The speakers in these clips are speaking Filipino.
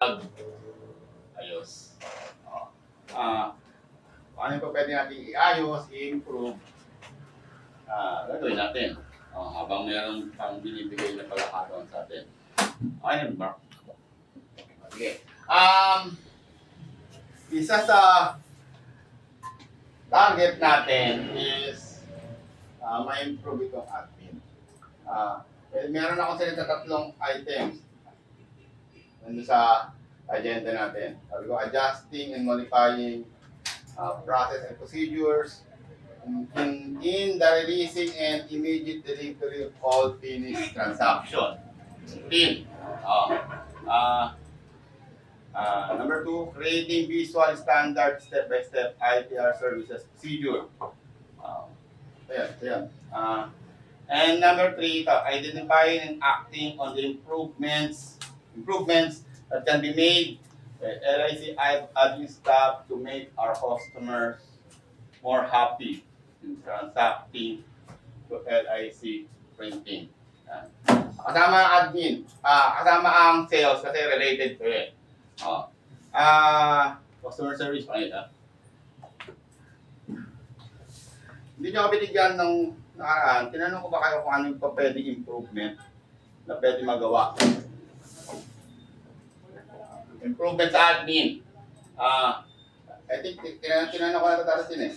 pag-ayos. Ano pa pwede natin i-ayos, i-improve, gagawin natin. Habang mayroong pang binibigay na pagkakataon sa atin. Okay na, Mark? Sige. Isa sa target natin is ma-improve itong admin. Meron akong salita tatlong items nandun sa agenda natin. Sabi ko, adjusting and modifying process and procedures in the releasing and immediate delivery of all finished transaction. Number 2, creating visual standard step-by-step ITR services procedure. And number 3, identifying and acting on the improvements that can be made by LIC admin staff to make our customers more happy in transacting to LIC printing. Kasama admin, kasama ang sales kasi related to it. Customer service pa ito. Hindi nyo ako binigyan ng nakaraan. Tinanong ko ba kayo kung ano yung pwedeng improvement na pwede magawa? Improvement sa admin. I think tinanong ko na ito darating eh.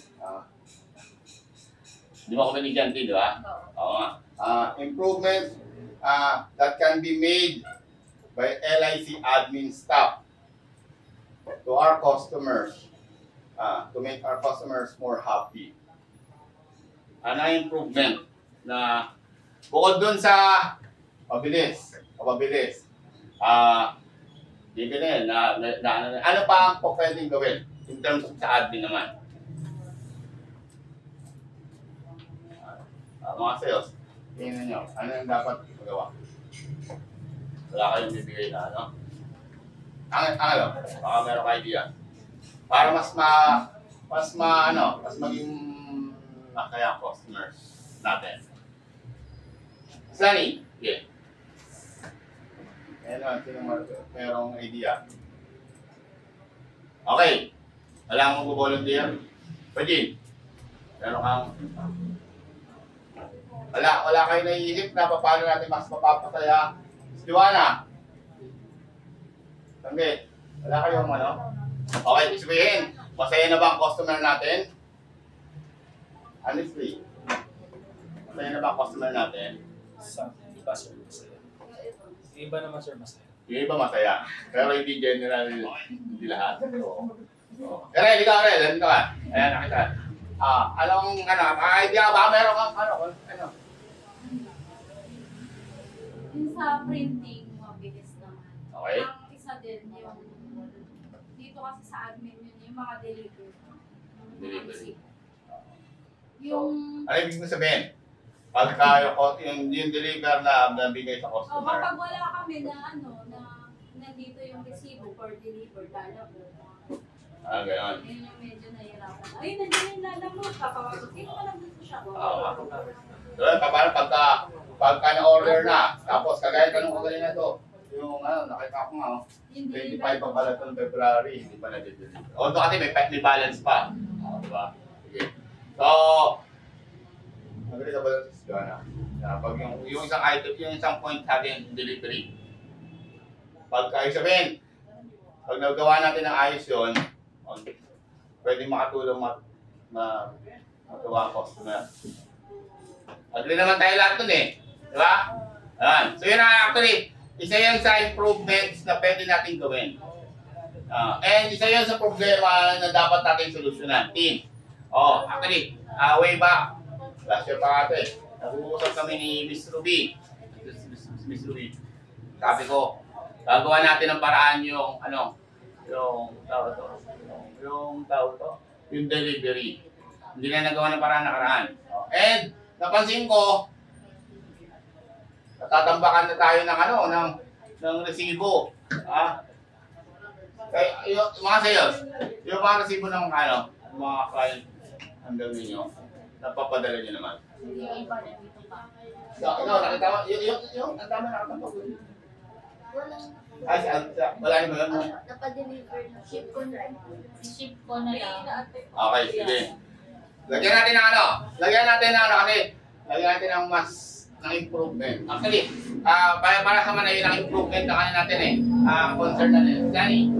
Hindi mo ako binigyan din, di ba? Oo nga. Improvements that can be made by LIC admin staff to our customers, to make our customers more happy. Ano yung improvement na bukod dun sa mabilis, bibili ano pa ang pwedeng gawin in terms of sa admin naman? Mga sales, tingnan nyo, ano yung dapat magawa? Wala kayong bibigay na ano? Baka meron ka idea. Para mas maging kaya customers natin. Sunny, yeah. Sino merong idea? Okay. Wala akong mag-volunteer. Pwede. Meron kang... Wala kayo naiisip na paano natin mas mapapasaya. Joanna. Tanggit. Wala kayong ano? Okay, sabihin. Masaya na ba ang customer natin? Honestly. Masaya na ba ang customer natin? Iba sir, masaya. Iba naman sir, masaya. Yung iba masaya. Pero hindi general, hindi lahat. Karel, ikaw Karel, nandito ka. Ayan, nakita. Idea ka ba? Meron kang ano? Yung sa printing, mabilis naman. Okay. Ang isa din yung, dito kasi sa admin yun, yung mga delivery. Delivery. Yung... Ano ibig mo sabihin? Pagka yung deliver na nabigay sa customer. kapag wala kami na nandito yung resibo for deliver, lalabot. Gano'n. Yun yung medyo nahihirapan. Ay, nandiyan yung lalabot. Kapag sino ka lang dito siya? So, paano pagka na-order na, tapos kagaya tanong ko ganyan na to, yung nakita ko nga, 25 pa pala itong February, hindi pa na-deliver. Although kasi may balance pa. Diba? Sige. So, nag-rita ba ito si Joanna? Pag yung isang item, yung isang point sa ating delivery. Pagka sabihin, pag nagawa natin ng ayos yun, pwede makatulong matuwa ang customer. Agree naman tayo lahat dun eh. Diba? Ayan. So yun ang actually, isa yan sa improvements na pwede natin gawin. And isa yan sa problema na dapat natin solusyonan. Team. Actually, way back, last year pa ate, nag-uusap kami ni Miss Ruby. Miss Ruby. Sabi ko, gagawa natin ng paraan yung yung delivery. Hindi na nagawa ng paraan nakaraan. And napansin ko, natatambakan na tayo ng resibo. Kaya yung mga sales, yung mga resibo ng mga client hanggang ninyo, napapadala nyo naman. Yung iba na dito pa. Ikaw, nakita mo, yung ang tama nakatambak ko. Wala na ba yun? Napadeliver na. Ship ko na. Ship ko na lang. Okay, sige. Lagyan natin ng ano? Lagyan natin ng ano kasi lagyan natin ng mas ng improvement. Actually, para sa manay ng improvement na kanina natin eh. Concern natin. Danny.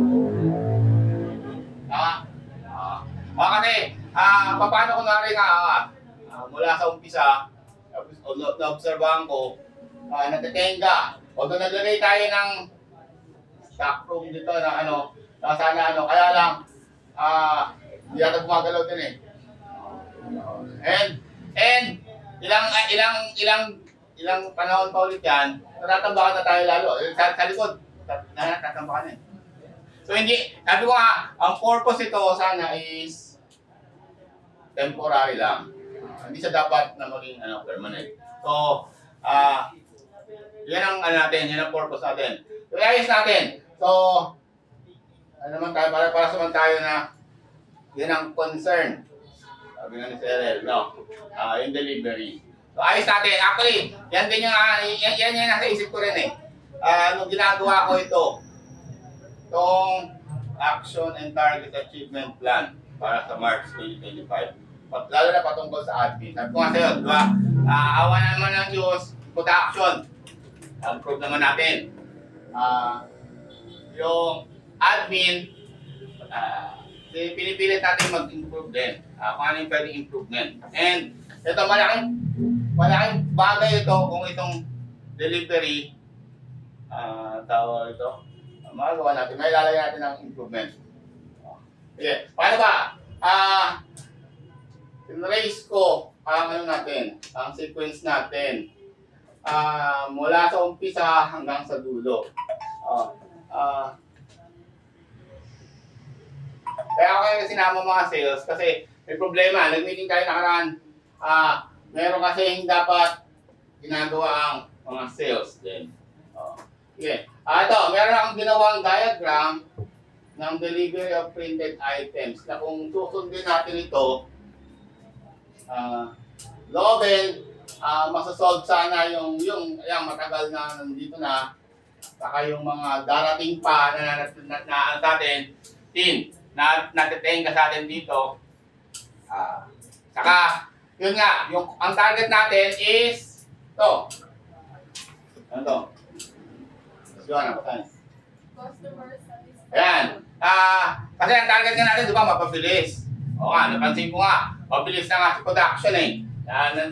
Kasi, paano ko na rin mula sa umpisa, na-obserbahan ko, natitenga. Although naglagay tayo ng stock room dito na ano, na sana ano, kaya lang, hindi yata gumagalaw din eh. And ilang panahon pa ulit yan, natatambakan na tayo lalo. Sa likod, natatambakan eh. So hindi, sabi ko nga, ang purpose ito sana is temporary lang. Hindi siya dapat na maging permanent. So, yan ang natin, yan ang purpose natin. So, ayos natin. So, naman tayo, para saman tayo na yan ang concern. Sabi nga ni Serel, no? Yung delivery. So, ayos natin. Actually, yan din yung, yan nasa isip ko rin eh. Nung ginagawa ko ito, itong Action and Target Achievement Plan para sa March 2025. Lalo na patungkol sa admin. Sabi ko nga sa'yo, di ba? Awa naman ng Diyos, put action. Improve naman natin. Yung admin, pinipilit natin mag-improve din. Kung ano yung pwedeng improvement. And ito, malaking bagay ito kung itong delivery, tawag ito, magawa natin, may lalagyan natin ng improvement. Okay, paano ba? In-raise ko ang ang sequence natin. Mula sa umpisa hanggang sa dulo. Kaya ako yung sinama mga sales kasi may problema. Nag-meeting tayo nakaraan. Meron kasi dapat ginagawa ang mga sales din. Okay. Ito, meron akong ginawang diagram ng delivery of printed items na kung susundin natin ito, Lovel, masasolve sana yung matagal na nandito na, saka yung mga darating pa na sa atin, natitenga sa atin dito. Saka, yun nga, ang target natin is ito. Ano to? Let's go na, patayin. Customer satisfaction. Ayan. Kasi ang target nga natin, di ba, mapabilis. O nga, napansin ko nga, mabilis na nga si production eh.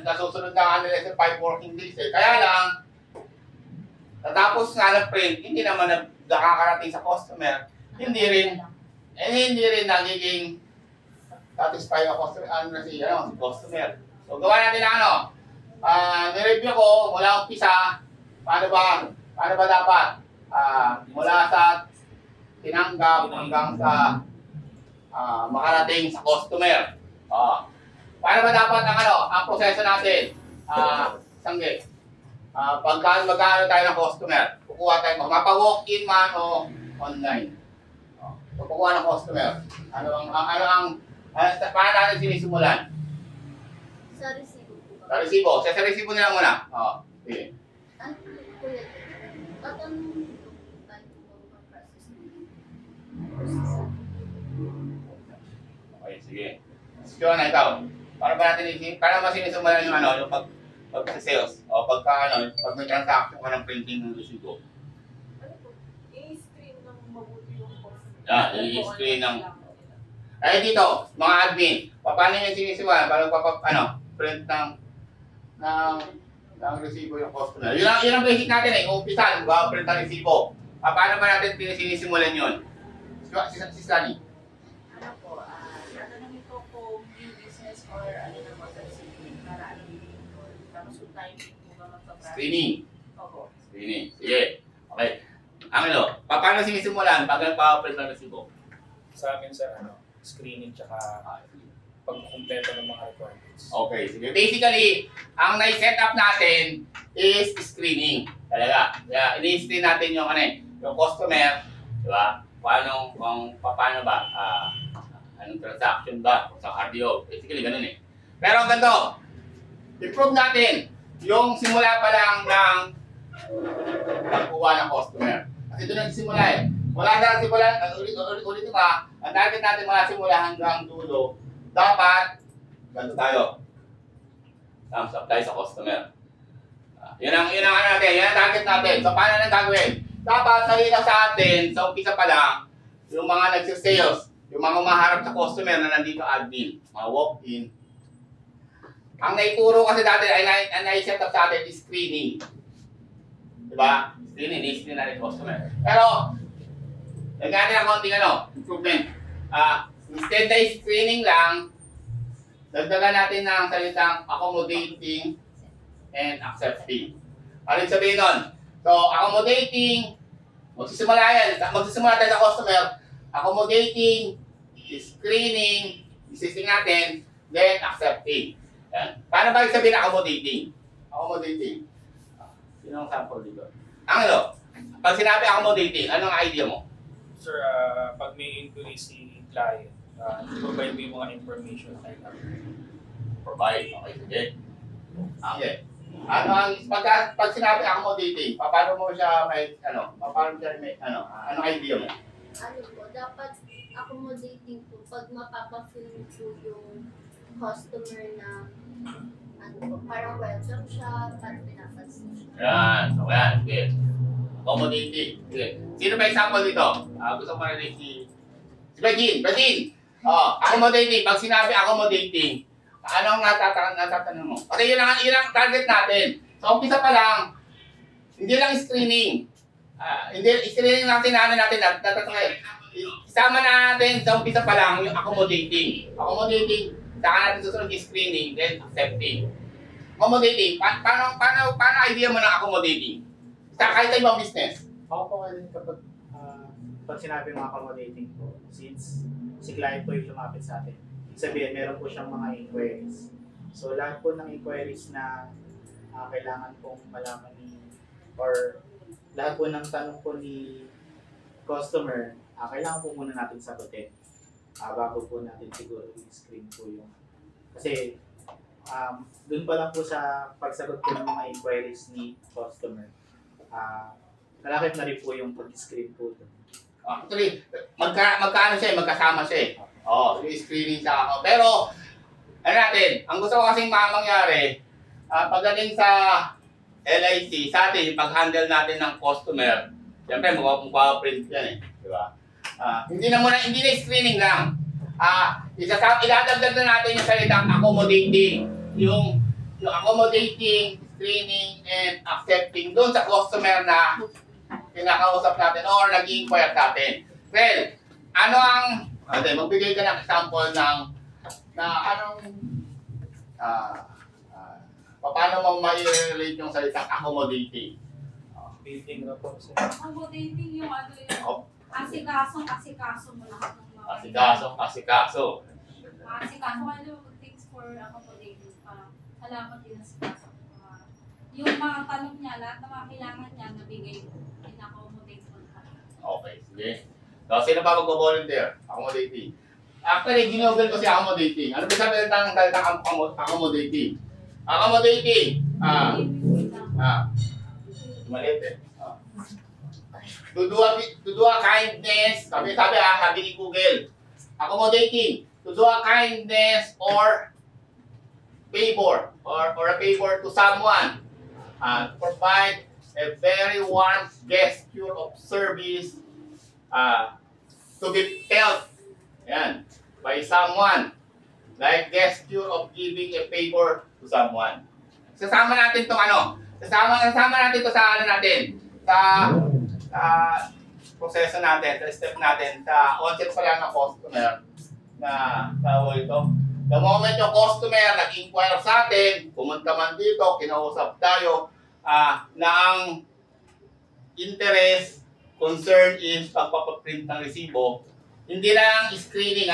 Nasusunod na nga nila sa 5 working days eh. Kaya lang, natapos nga ng print, hindi naman nakakarating sa customer. Hindi rin nagiging satisfy ang customer, si customer. So, gawa natin ang nireview ko mula umpisa, paano ba dapat? Mula sa tinanggap hanggang sa makarating sa customer. Paano ba dapat ang proseso natin? Sangge. Pagka magkano tayo ng customer, kukuha tayo, mapa-walk-in man o online. Kukuha ng customer. Paano natin sinisimulan? Sa resibo. Sa resibo. Sa resibo nila muna. Sige. Kuya, tatanong Okay, sige. Sige na ikaw. Paano ba sinisimulan yung pag-sales? O pag may transaction ka ng printing ng resibo? I-screen ng mabuti yung post. I-screen ng... Dito, mga admin, paano yung sinisimulan? Paano print ng resibo yung customer? Yun ang basic natin eh. Umpisan, print ng resibo. Paano ba natin sinisimulan yun? Si Sunny. Tatanungin ko kung new business or naman sa receiving para tapos yung timing mo ba magpapras. Screening. Opo. Screening. Sige. Okay. Paano sinisimulan pag nagpa-print ng resibo? Sa amin sa screening tsaka pagkumpleto ng mga requirements. Okay, sige. Basically, ang na-set up natin is screening. Talaga. Ini-screen natin yung yung customer, di ba? Paano ba? Anong transaction ba? Sa RDO. Basically, ganun eh. Pero ang ganito, i-prove natin yung simula pa lang ng pagkuha ng customer. Kasi doon nagsimula eh. Mula sa simula, ulit pa, ang target natin mula simula hanggang dulo, dapat, ganito tayo. Thumbs up tayo sa customer. Yun ang ano natin, yan ang target natin. So, paano nang gagawin? Dapat salita sa atin, sa umpisa pa lang, yung mga nagsisales, yung mga umaharap sa customer na nandito admin, mga walk-in. Ang naituro kasi dati ay nai-set up sa atin is screening. Diba? Screening natin customer. Pero, nagkakaroon ng konting improvement. Instead na screening lang, dagdagan natin ng salitang accommodating and accepting. Ano yung sabihin nun? So, accommodating, magsisimula tayo sa customer, accommodating, screening, isisting natin, then accepting. Yan. Paano ba yung sabihin na accommodating? Accommodating. Sino ang sample dito? Ang pag sinabi accommodating, anong idea mo? Sir, pag may inquiry si client, provide mo yung mga information na kailangan. Provide. Okay, sige. Okay. Ano ang pag sinabi accommodating, paano mo siya anong idea mo? Ano po, dapat accommodating po pag mapapafeel po yung customer na parang welcome siya, parang pinapansin siya. Yan. So, yan. Okay. Accommodating. Okay. Sino ba example dito? Gusto ko marinig si Badin. Accommodating. Pag sinabi accommodating, anong natatanong mo? Kasi yun ang target natin. So, umpisa pa lang, hindi lang screening. Hindi screening natin isama natin sa umpisa pa lang yung accommodating. Accommodating, saka natin susunod yung screening, then accepting. Accommodating, paano idea mo ng accommodating? Kahit sa ibang business. Ako po rin kapag pag sinabi mga accommodating po, since si client po yung lumapit sa atin, sabihin meron po siyang mga inquiries. So lahat po ng inquiries na kailangan pong malaman or lahat po ng tanong po ni customer, kailangan po muna natin sagutin bago po natin siguro i-screen po yung kasi dun pa lang po sa pagsagot po ng mga inquiries ni customer, kalakip na rin po yung pag-screen po dun. Actually, magkasama siya eh. Yung screening sa ako. Pero, ang gusto ko kasing mangyari, pagdating sa LIC, sa atin, yung pag-handle natin ng customer, siyempre, magpapaprint yan eh. Di ba? Hindi na screening lang. Idadagdag na natin yung salitang accommodating. Yung accommodating, screening, and accepting doon sa customer na kinakausap natin or nag-inquire natin. Well, magbigay ka ng example paano mo ma-relate yung salitang accommodating. Building na po sir. Accommodating yung asikaso mo lahat ng mga Asikaso. asikaso things for accommodating para salamat din asikaso. Yung mga tanong niya, lahat ng mga kailangan niya nabigay mo, in-accommodate mo na. Okay, sige. So, sino pa mag-volunteer? Accommodating. Actually, ginugol ko si accommodating. Ano ba sabi ng salitang accommodating? Accommodating. Maliit eh. To do a kindness, sabi ni Google. Accommodating. To do a kindness or favor or a favor to someone. Provide a very warm gesture of service to be felt by someone, like gesture of giving a favor to someone. Sasama natin itong sasama natin ito sa sa proseso natin, sa step natin, sa onset pa lang ng customer na tawag ito. The moment yung customer nag-inquire sa atin, pumunta man dito, kinausap tayo, na ang interest, concern is pagpapaprint ng resibo, hindi lang screening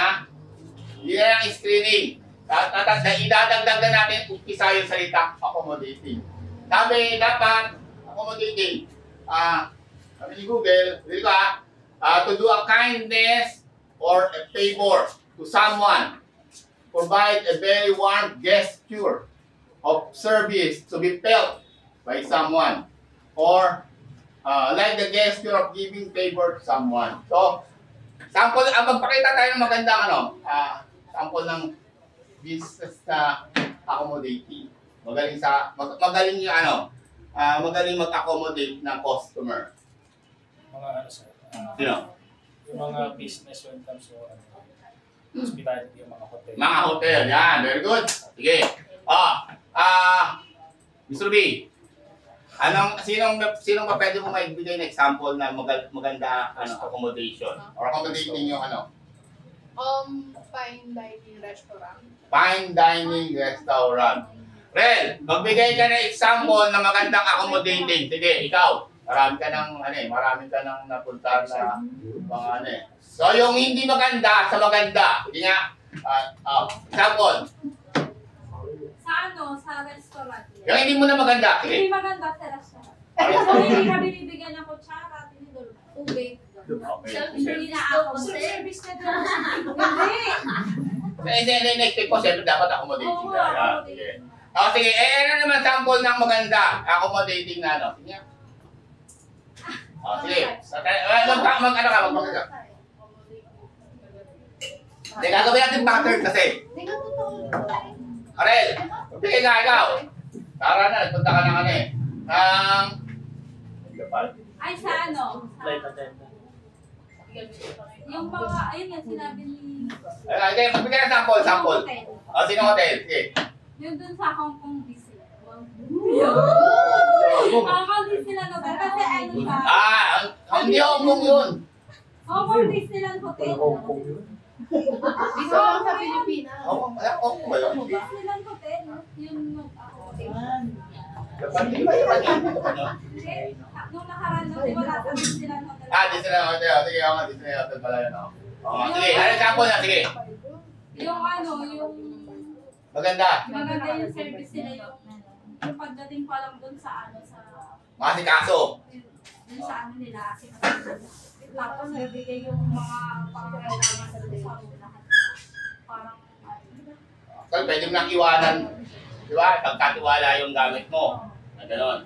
Hindi lang screening. Idadagdag na natin umpisa yung salita accommodating. Sabi dapat accommodating. Sabi ni Google, to do a kindness or a favor to someone. Provide a very warm gesture of service to be felt by someone. Or Like the gesture of giving favor to someone. So, sample, magpakita tayo ng magandang sample ng business na accommodating. Magaling yung magaling mag-accommodate ng customer. Mga sir, Sino? yung mga business when it comes to hospitality, yung mga hotel. Mga hotel, yan. Very good. Sige. Mr. B, sinong ba pwede mo maibigay na example na maganda accommodation? Or accommodating yung Fine dining restaurant. fine dining restaurant. Rel, magbigay ka ng example na magandang accommodating. Sige, ikaw. Marami ka nang napunta na mga So, yung hindi maganda sa maganda. Sige nga. Example. Sa restaurant. Yung hindi mo na maganda. Sige. Hindi maganda sa restaurant. So, hindi ka binibigyan ng kutsara, tinidor, tubig. Okay. Hindi na ako. Service na doon. Hindi. Next po, siyempre dapat accommodating Oo, ka. accommodating. Sige. Sige, ano naman sample ng maganda? Accommodating na Sige. Sige. Magpakita. Hindi, gagawin natin pattern kasi. Hindi ka totoo. Arel, magbigay ka ikaw. Tara na, nagpunta ka ng Ay, sa Flight attendant. yung mga, ayun nga, sinabi ni... Okay, magbigay ka sample. Hotel. Sino hotel? Sige. Yung dun sa Hong Kong Disneyland. Hong Kong Disneyland Hotel. Kasi ano siya? Hindi Hong Kong yun. Hong Kong Disneyland Hotel. Dito lang sa Pilipinas. Hong Kong ba yun? Disneyland Hotel. Yung mag-accommodate. Hindi ba yun? Hindi. Nung nakaraan doon, di wala sa Disneyland Hotel. Disneyland Hotel. Sige, Disneyland Hotel pala yun. Sige, ano sample na? Sige. Yung yung Maganda. maganda yung service nila yung pagdating pa lang doon sa Masikaso. dun sa nila kasi tapos nabigay yung mga pangangailangan sa lahat. Parang So, pwede mo nang iwanan. Di ba? Pagkatiwala yung gamit mo. Na gano'n.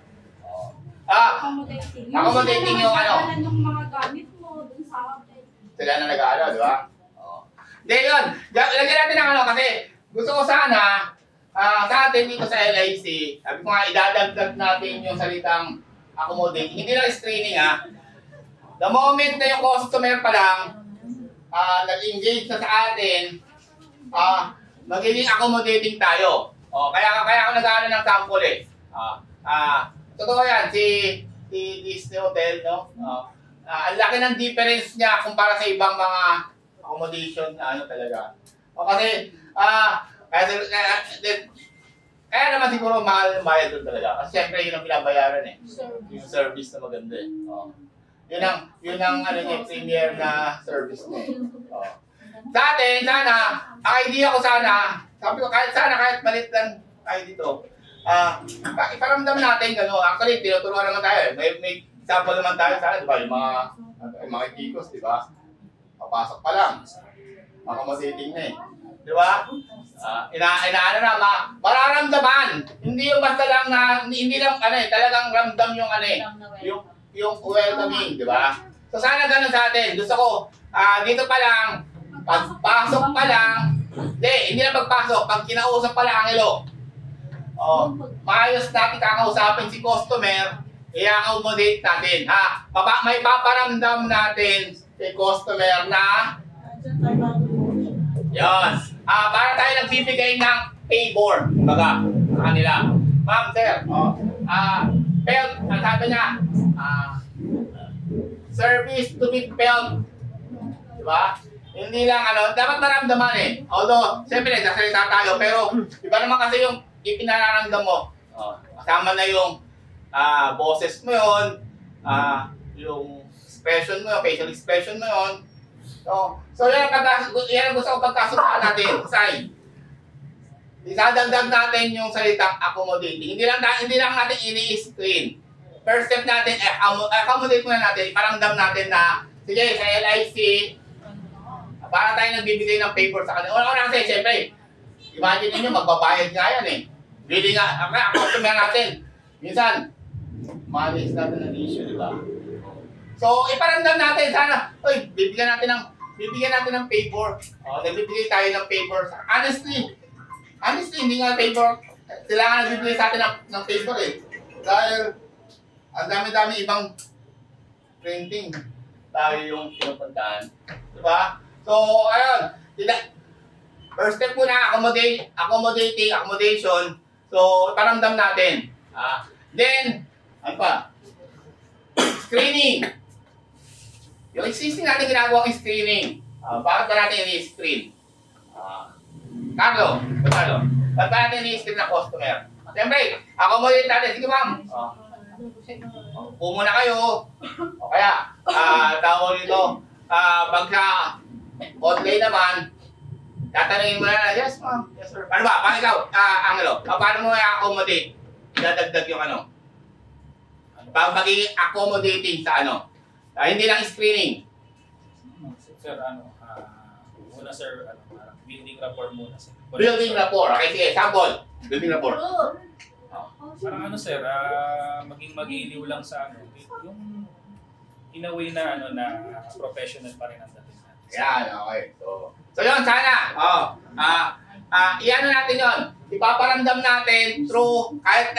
accommodating. Accommodating yung yung mga gamit mo dun sa hotel. Sila na nag-aano, di ba? Hindi, yun. Lagyan natin ng kasi gusto ko sana, sa atin dito sa LIC, sabi ko nga, idadagdag natin yung salitang accommodating. Hindi lang screening, The moment na yung customer pa lang, nag-engage na sa atin, magiging accommodating tayo. Kaya ako nag-aano ng sample totoo yan, si Disney Hotel, no? Ang laki ng difference niya kumpara sa ibang mga accommodation na talaga. Kasi, kaya naman siguro mahal yung bayad doon talaga. Kasi syempre yun ang pinabayaran yung service na maganda Yun ang premier na service niya Sa atin, sana, ang idea ko sabi ko kahit malit lang tayo dito, iparamdam natin gano'n. Actually, tinuturuan naman tayo. May example naman tayo sana, di ba? Yung mga kikos, di ba? Papasok pa lang. Accommodating na Di ba? Inaano na, mararamdaman. Hindi yung basta lang hindi lang, talagang ramdam yung yung welcoming, di ba? So sana ganun sa atin. Gusto ko, dito pa lang, pagpasok pa lang, hindi na pagpasok, pag kinausap pa lang ang ilo. Maayos natin kakausapin si customer, i-accommodate natin, may paparamdam natin si customer na yun. Para tayo nagbibigay ng favor, baga, sa kanila. Ma'am, sir, felt, ang sabi niya, service to be felt. Diba? Hindi lang, dapat maramdaman Although, siyempre, nagsasalita tayo, pero iba naman kasi yung ipinaramdam mo. Kasama na yung boses mo yun, yung expression mo, facial expression mo yun. So yan ang gusto ko pagkasunod natin. Sai. Isadagdag natin yung salitang accommodating. Hindi lang natin ini-screen. First step natin, accommodate muna natin, iparamdam natin na, sige, sa LIC, para tayo nagbibigay ng favor sa kanila. Una kasi, siyempre, imagine niyo magbabayad nga yan Really nga, customer natin. Minsan, money is not an issue, di ba? So, iparamdam natin sana, uy, bibigyan natin ng favor. Nagbibigay tayo ng favor. Honestly, hindi nga favor. Sila nga nagbibigay sa atin ng favor eh. Dahil, ang dami-dami ibang printing tayo yung pinupuntahan. Diba? So, ayun. First step muna, accommodation. So, paramdam natin. Then, ano pa? Screening. Yung existing natin ginagawang screening. Bakit ba natin i-screen? Carlo, ba't ba natin i-screen ng customer? Siyempre, accommodate natin. Sige ma'am. Upo muna kayo. O kaya, tawag nito, pagka online naman, tatanungin mo na, yes ma'am, yes sir. Ano ba? Paano ikaw, Angelo? Paano mo i-accommodate? Dadagdag yung ano? Magiging accommodating sa ano? Hindi lang screening. Sir, muna sir, parang building rapport muna sir. Building rapport. Okay, sige, sample. Building rapport. Parang sir, maging mag-iliw lang sa yung in a way na na professional pa rin ang dating natin. Yan, okay. So yun, sana. Iano natin yun. Ipaparamdam natin through, kahit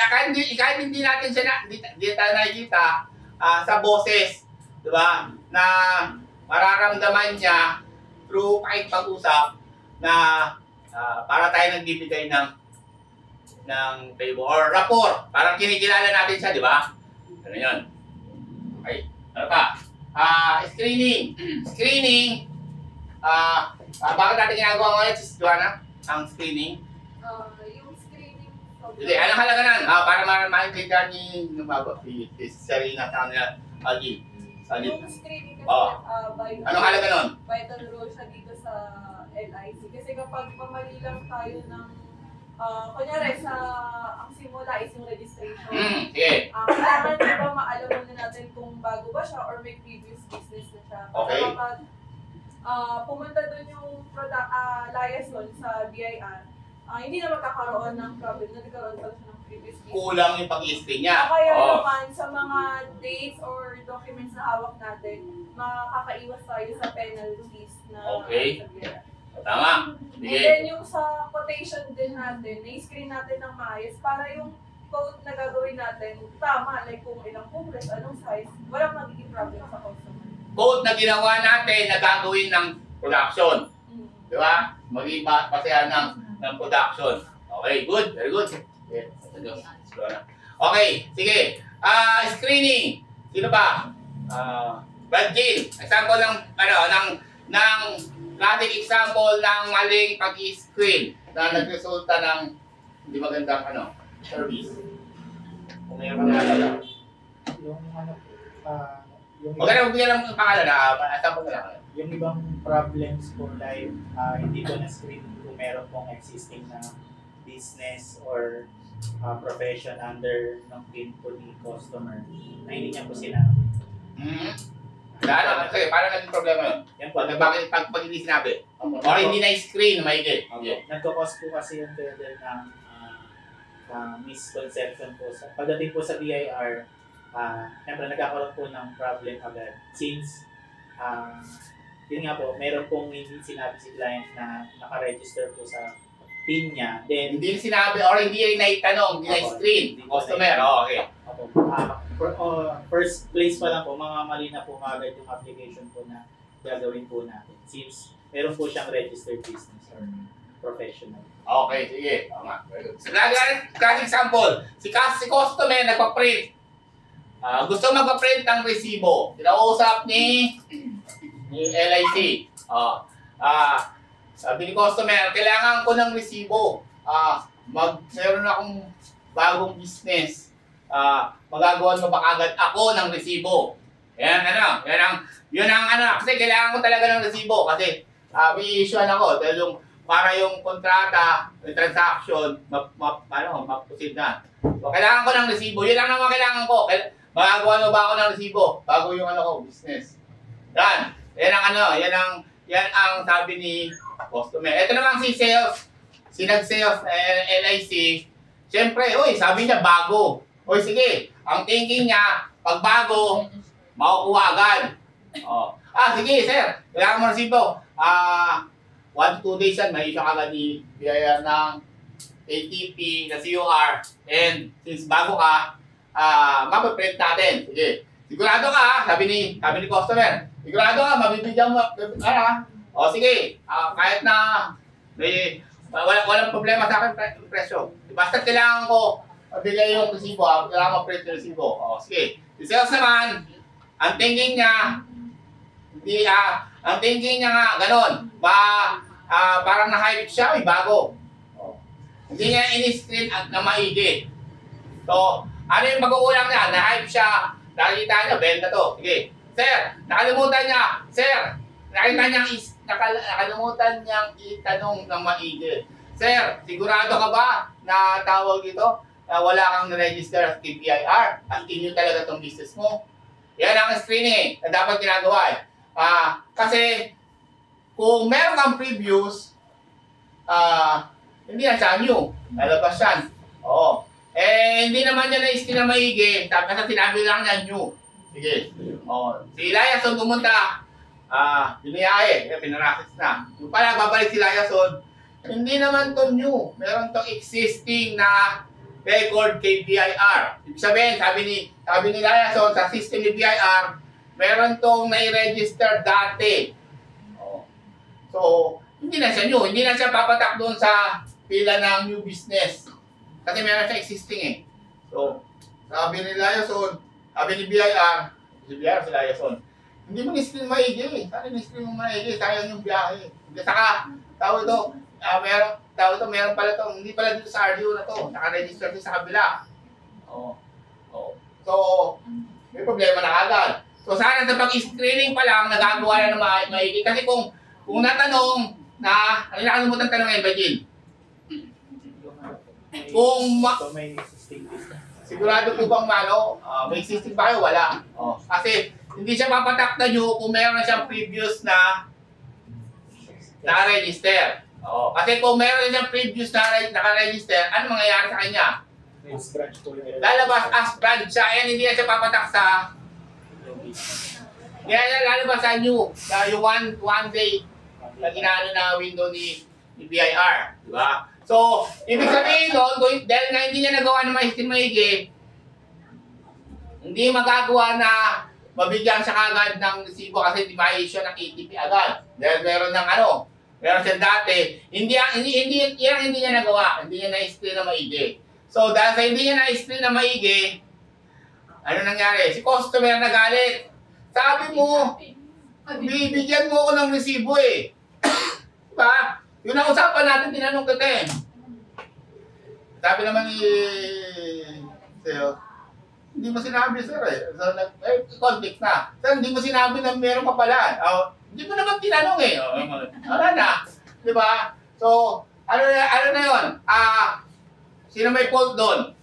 hindi natin siya hindi tayo nakikita, sa boses. Diba? Na mararamdaman niya through kahit pag-usap na para tayo nagbibigay ng favor or rapport. Parang kinikilala natin siya, di ba? Ano yun? Okay. Ano pa? Screening. Bakit natin ginagawa ngayon, Sis Joanna? Ang screening? Yung screening. Hindi, anong halaga nan? Para maintindihan ni si Serena sa kanila, Algie. Yung screening kasi, Anong halaga nun? vital role siya dito sa LIC. Kasi kapag pamali lang tayo ng, kunyari ang simula is yung registration. Sige. Kailangan diba maalam muna natin kung bago ba siya or may previous business na siya. Okay. Kapag pumunta doon yung liaison sa BIR, hindi na magkakaroon ng problem na nagkaroon pala siya ng previous business. Kulang yung pag-i-screen niya. Kaya naman sa mga dates or documents na hawak natin, makakaiwas tayo sa penalties na Okay. sa BIR. Tama. And Sige. then yung sa quotation din natin, na-screen natin ng maayos para yung quote na gagawin natin, tama, like kung ilang bukles, anong size, walang magiging problem sa customer. Code na ginawa natin na gagawin ng production. Di ba? Maging pasayan ng production. Okay, good. Very good. Okay, sige. Screening. Sino ba? Brad Jill. Example ng classic example ng maling pag-i-screen na nagresulta ng hindi magandang service. Kung mayroon kang nalala. Huwag ka na magbigyan ng pangalan example na lang. Yung ibang problems po like hindi po na-screen kung meron pong existing na business or profession under ng PIN po ni customer na hindi niya po sinabi. Sige, paano naging problema yun? Yan po. Bakit pag hindi sinabi? Or hindi na-screen, maigit? Nagkakos po kasi yung pwede ng misconception po. Pagdating po sa BIR, siyempre nagkakaroon po ng problem agad. Since, yun nga po, meron pong hindi sinabi si client na nakaregister po sa PIN niya. Then, Hindi sinabi or hindi rin naitanong, hindi na-screen. Customer, okay. First place pa lang po, mga mali na po agad yung application po na gagawin po natin. Since meron po siyang registered business or professional. Okay, sige. Tama. Very good. So, lagi example, si customer nagpa-print. Gusto magpa-print ng resibo. Kinausap ni LIC. Sabi ni customer, kailangan ko ng resibo. Meron akong bagong business. Magagawan mo ba agad ako ng resibo? Yan kasi kailangan ko talaga ng resibo kasi may issue ako dahil para yung kontrata, yung transaction, mapusid na. So, kailangan ko ng resibo. Yun lang naman kailangan ko. Magagawa mo ba ako ng resibo bago yung business? Yan ang sabi ni customer. Ito naman si sales, nag-sales LIC. Siyempre, sabi niya bago. Sige, ang thinking niya, pag bago, makukuha agad. Oh. Sige, sir. Kailangan mo resibo. 1 to 2 days yan, may issue agad ni BIR ng ATP na COR. And since bago ka, mapaprint natin. Sige. Sigurado ka, sabi ni customer. Sigurado ka, mabibigyan mo. Sige. Kahit na walang problema sa akin yung presyo. Basta kailangan ko mabigay yung resibo, kailangan mo print yung resibo. Sige. Si sales naman, ang thinking niya, ang thinking niya nga, ganon. Parang na-hype siya, bago. Hindi niya in-screen at na maigi. So, ano yung pag-uulang niya? Na-hype siya, nakikita niya, benta to. Sige. Sir, nakalimutan niya. Sir, nakalimutan niyang itanong ng maigi. Sir, sigurado ka ba na tawag ito? Wala kang na-register at KPIR at inyo talaga itong business mo? Yan ang screening na dapat ginagawa. Kasi kung meron kang previous, hindi na siya new. Lalabas yan. Oo. Hindi naman niya na-screen na maigi. Kasi sinabi lang niya new. Sige. Si Eliason pumunta. Biniyahe. Pinarakis na. Yung pala, babalik si Eliason. Hindi naman to new. Meron tong existing na record KPIR. Ibig sabihin, sabi ni Eliason, sa system ni BIR, meron tong nai-register dati. So, hindi na siya new. Hindi na siya papatak doon sa pila ng new business. Kasi meron siya existing eh. So, sabi ni Eliason, sabi ni BIR, si Eliason, hindi mo ni-screen maigi. Sana ni-screen mo maigi, sayang yung biyahe. Saka, meron pala to, hindi pala dito sa RDO na to, naka-register din sa kabila. So, may problema na agad. So, sana sa pag-screening pa lang, nagagawa na ng maigi. Kasi kung natanong na, ano nakalimutan tanongin ba, Jin? may existing business. Sigurado po bang may existing ba kayo? Wala. Kasi hindi siya papatakta nyo kung meron na siyang previous na naka-register. Kasi kung meron na siyang previous na naka-register, ano mangyayari sa kanya? As branch po yung Lalabas as branch siya, hindi na siya papatak sa lalabas sa new, yung one day na ginano na window ni BIR. Diba? So, ibig sabihin doon, dahil nga hindi niya nagawa ng maigi, hindi magagawa na mabigyan siya kagad ng resibo kasi hindi ma-issue ng ATP agad. Dahil meron siya dati, hindi niya nagawa, hindi niya na-screen na maigi. So, dahil sa hindi niya na-screen na maigi, ano nangyari? Si customer nagalit. Sabi mo, bibigyan mo ako ng resibo eh. Diba? Yun ang usapan natin, tinanong kita eh. Sabi naman ni Seo, hindi mo sinabi sir eh. So, context na. Sir, hindi mo sinabi na meron pa pala. Hindi mo naman tinanong eh. Wala na. Diba? So, ano na yun? Sino may fault doon?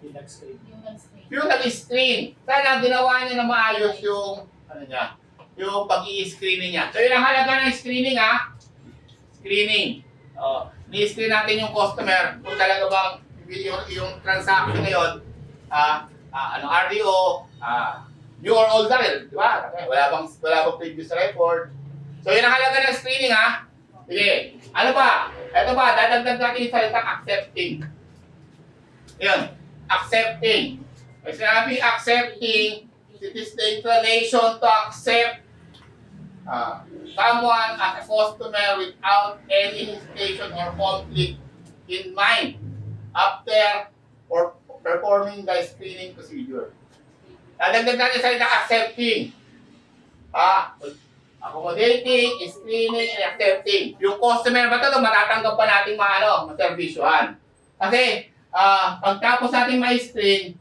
yung nag-screen. Yung nag-screen. Sana ginawa niya na maayos yung yung pag-i-screening niya. So, yun ang halaga ng screening Screening. Ni-screen natin yung customer kung talaga bang yung transaction na yun, RDO, new or old na rin, di ba? Wala bang previous record. So, yun ang halaga ng screening Sige. Ano ba? Ito ba? Dadagdag natin yung salitang accepting. Yun. Accepting. Pag sinabi accepting, it is the inclination to accept someone as a customer without any hesitation or conflict in mind after or performing the screening procedure. Dadagdag natin sa salitang accepting. Accommodating, screening, and accepting. Yung customer ba ito, matatanggap pa natin maservisyohan. Kasi, pagtapos natin ma-screen,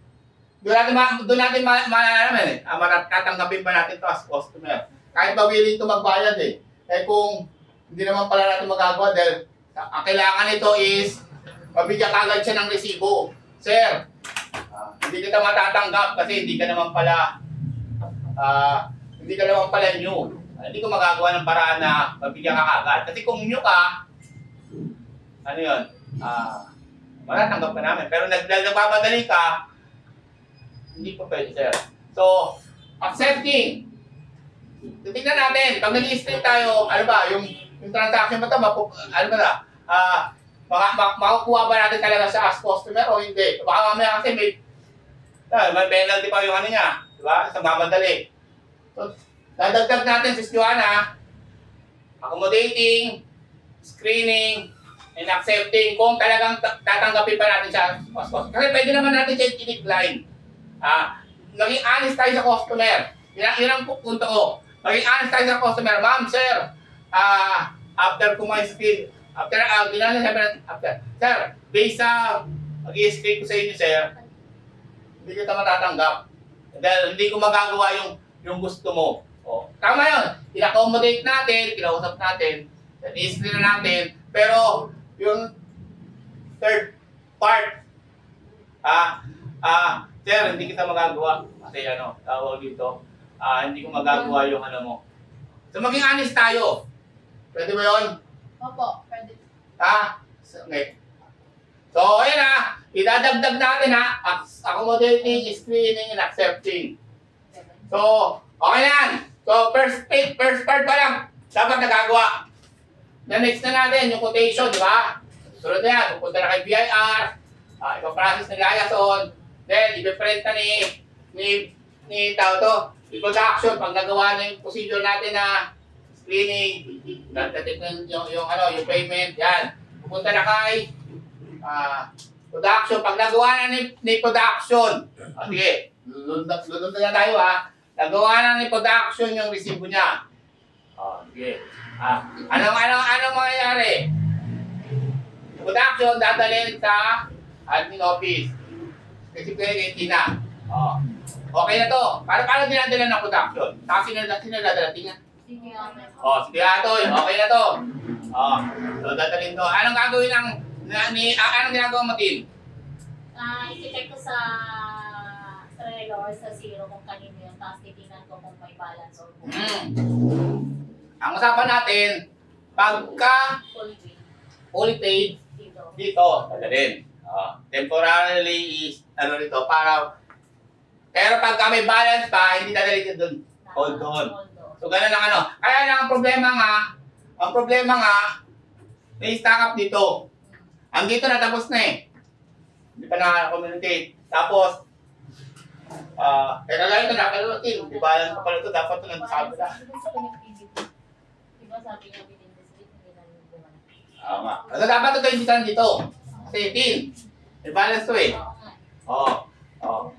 doon natin matatanggapin pa natin ito as customer. Kahit ba willing ito magbayad eh. Kung hindi naman pala natin magagawa dahil ang kailangan nito is mabigyan kagad siya ng resibo. Sir, hindi kita matatanggap kasi hindi ka naman pala new. Hindi ko magagawa ng paraan na mabigyan ka kagad. Kasi kung new ka, matatanggap ka namin. Pero nagpapadali ka, Hindi po pwede, sir. So, accepting. Tingnan natin, pag nag-i-stream tayo, ano ba, yung transaction ba ito, ano ba na, makukuha ba natin talaga sa as customer o hindi? Baka mamaya kasi may penalty pa yung ano niya, di ba? Sa mamadali. So, dadagdag natin si Joanna, accommodating, screening, and accepting kung talagang tatanggapin pa natin siya as customer. Kasi pwede naman natin siya i-decline. Maging honest tayo sa customer. Yun ang punto ko. Maging honest tayo sa customer. Ma'am, sir, after ko ma-screen, sir, based sa mag-i-screen ko sa inyo, sir, hindi kita matatanggap. Dahil hindi ko magagawa yung gusto mo. O, tama yun. In-accommodate natin, kinausap natin, i-screen na natin, pero yung third part, sir, hindi kita magagawa. Kasi tawag dito, hindi ko magagawa yung ano mo. So, maging honest tayo. Pwede ba yun? Opo, pwede. Okay. So, ayan idadagdag natin accommodating, screening, and accepting. So, okay na yan. So, first part pa lang, dapat nagagawa. Then next na natin, yung quotation, di ba? Sunod na yan, pupunta na kay BIR, ipaprocess na liaison, then ipiprint na ni tao to, i-production, pag nagawa na yung procedure natin na screening, yung payment, yan. Pupunta na kay production, pag nagawa na ni production, sige, lunod na tayo nagawa na ni production yung resibo niya. Sige. Anong mangyayari? Production, dadalhin sa admin office. Kasi pwede Tina. Okay na to. Paano dinadala ng production? Tapos sinadala Tina? Sige, ate. Sige Atoy. Okay na to. So dadalhin to. Anong gagawin anong ginagawa mo, Tin? I-check ko sa Trello or sa Zero kung kanino yun. Tapos titingnan ko kung may balance or kung Ang usapan natin, pagka fully paid, dito, dadalhin. Temporarily is, rito, pero pagka may balance pa, hindi dadalhin doon. Hold on. So, ganun lang Kaya lang ang problema nga, may stack up dito. Ang dito na tapos na Hindi pa na-communicate. Tapos, kaya ito nakalimutin. Di balance pa pala ito, dapat ito nagsasabi na. Diba sabi niya, pinindiscrete, hindi na yung buwan. Tama. So, dapat ito yung dito. Kasi 18. May balance to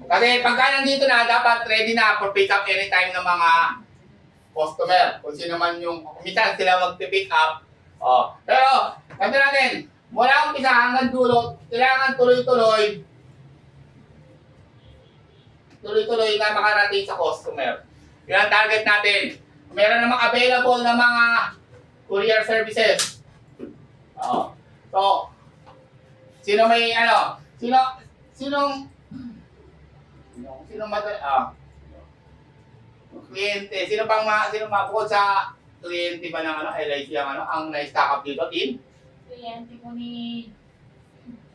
Kasi pagka nandito na, dapat ready na for pick up anytime ng mga customer. Kung sino man yung, minsan sila mag-pick up. Pero, ganito natin, mula umpisa hanggang dulo, kailangan tuloy-tuloy na makarating sa customer. Yun ang target natin. Meron namang available na mga courier services. So, sino may kliyente, sino mabukod sa kliyente ba ng LIC ang na-stack up dito, Tin? Kliyente ko ni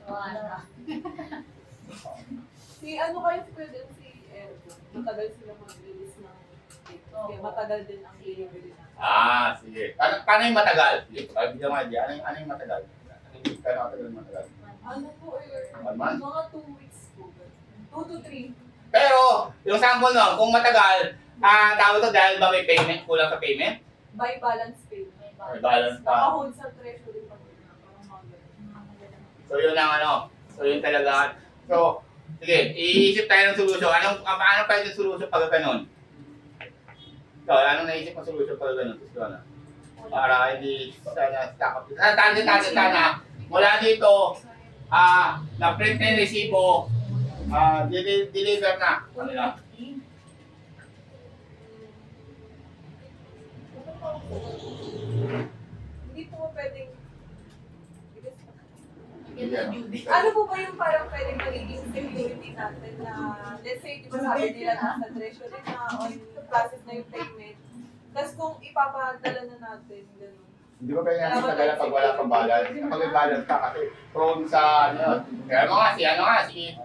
Joanna. Kayo pwede si Ergo. Matagal sila mag-release ng dito. Kaya matagal din ang delivery na. Sige. Paano yung matagal? Sige, bigyan mo idea. Ano yung matagal? Paano matagal yung matagal? Ano po 1 month? mga 2 weeks po. 2 to 3. Pero, yung sample nun, kung matagal, tawag ito dahil ba may payment, kulang sa payment? By balance pay. May balance pa. Naka-hold sa treasury pa. So, yun ang So, yun talaga. So, sige, iisip tayo ng solusyon. Paano pwede yung solusyon pag ganun? So, anong naisip ng solusyon pag ganun? Para hindi sana stack up. Target natin sana, mula dito, na-print na yung resibo, deliver na. Hindi po pwedeng. Yeah. Ano po ba yung parang pwedeng magiging security natin na, let's say, di ba sabi nila nasa treasury na on process na yung payment. Tapos kung ipapadala na natin, gano'n. Hindi ba kaya natin tagala pag wala pang balance? Kapag may balance ka kasi prone sa ano yun. Kaya mo nga si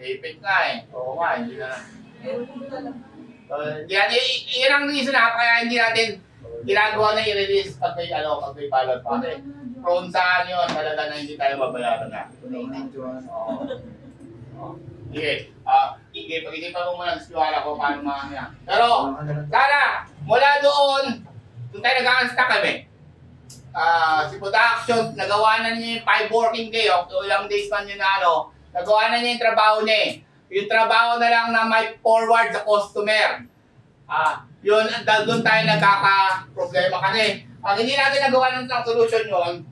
Ipit nga eh. Oo nga, hindi na. Yan ang reason kaya hindi natin ginagawa na i-release pag may balance pa. Kasi prone sa ano yun, talaga na hindi tayo mabayaran na. Oo. Sige, pag-isipan mo muna sa kiwala ko paano mga yan. Pero, sana, mula doon tayo nag-unstuck kami. Si production, nagawa na niya yung 5 working day, o ilang days man yun na nagawa na niya yung trabaho niya eh. Yung trabaho na lang na may forward sa customer. Yun, doon tayo nagkaka-problema kasi pag hindi natin nagawa ng solution yun,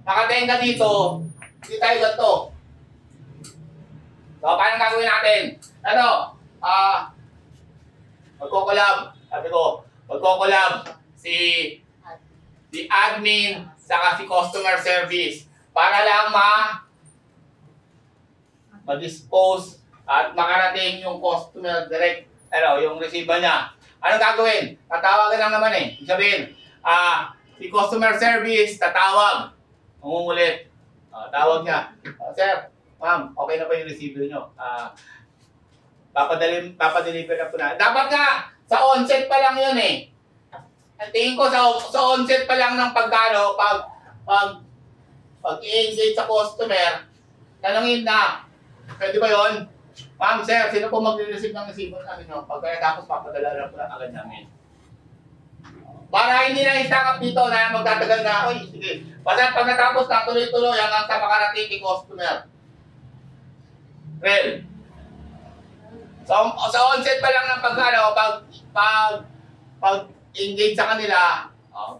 nakatenga dito, hindi tayo ganito. So, paano gagawin natin? Magko-collab. Sabi ko, magko-collab si admin saka si customer service para lang ma-dispose at makarating yung customer direct, yung receiver niya. Anong gagawin? Tatawagan lang naman eh. Ibig sabihin, si customer service tatawag. Umuulit. Tawag niya. Sir, ma'am, okay na ba yung receiver nyo? Papadeliver na po na. Dapat nga, sa onset pa lang yun eh. Ang tingin ko sa onset pa lang ng pagkano, pag i-engage sa customer, tanongin na, pwede ba yun? Ma'am, sir, sino po mag-receive ng receiver namin nyo? Pagkatapos papadala na po na agad namin. Para hindi na istakap dito na magtatagal na, sige. Basta pag natapos na tuloy-tuloy hanggang sa makarating kay customer. Well, sa onset pa lang ng pag-engage sa kanila,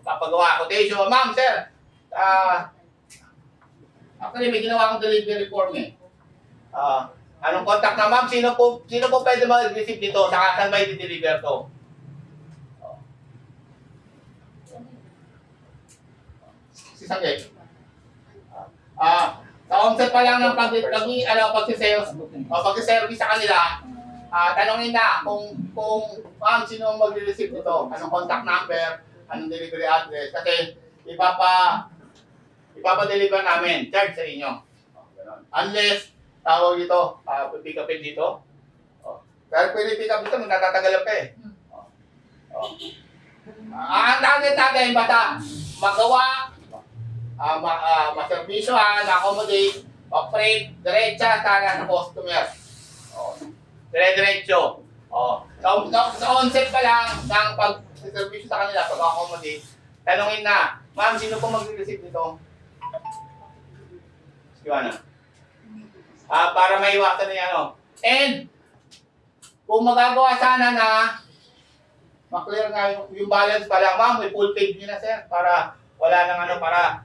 papagawa quotation. Ma'am, sir, actually may ginawa akong delivery form eh. Anong contact na ma'am? Sino po pwede mag-receive dito? Saan ba i-deliver to? Si Sanggay. Sa onset pa lang ng pag-service sa kanila, tanongin na kung ma'am, sino mag-receive nito? Anong contact number? Anong delivery address? Kasi ipapa-deliver namin, charge sa inyo. Unless, tawag dito, pick upin dito. Pero pwede pick up dito, magtatagalan ka eh. Ang target natin, basta magawa, maservisyohan, ma-accommodate, ma-print, diretsa sana sa customer. Dire-diretso. Sa onset pa lang ng pag-servisyo sa kanila, pag-accommodate, tanungin na, ma'am, sino po mag-receive nito? Siwana. Para maiwasan na yan. And, kung magagawa sana na maklear nga yung balance pa lang, ma'am, may full paid nyo na, sir, para wala nang para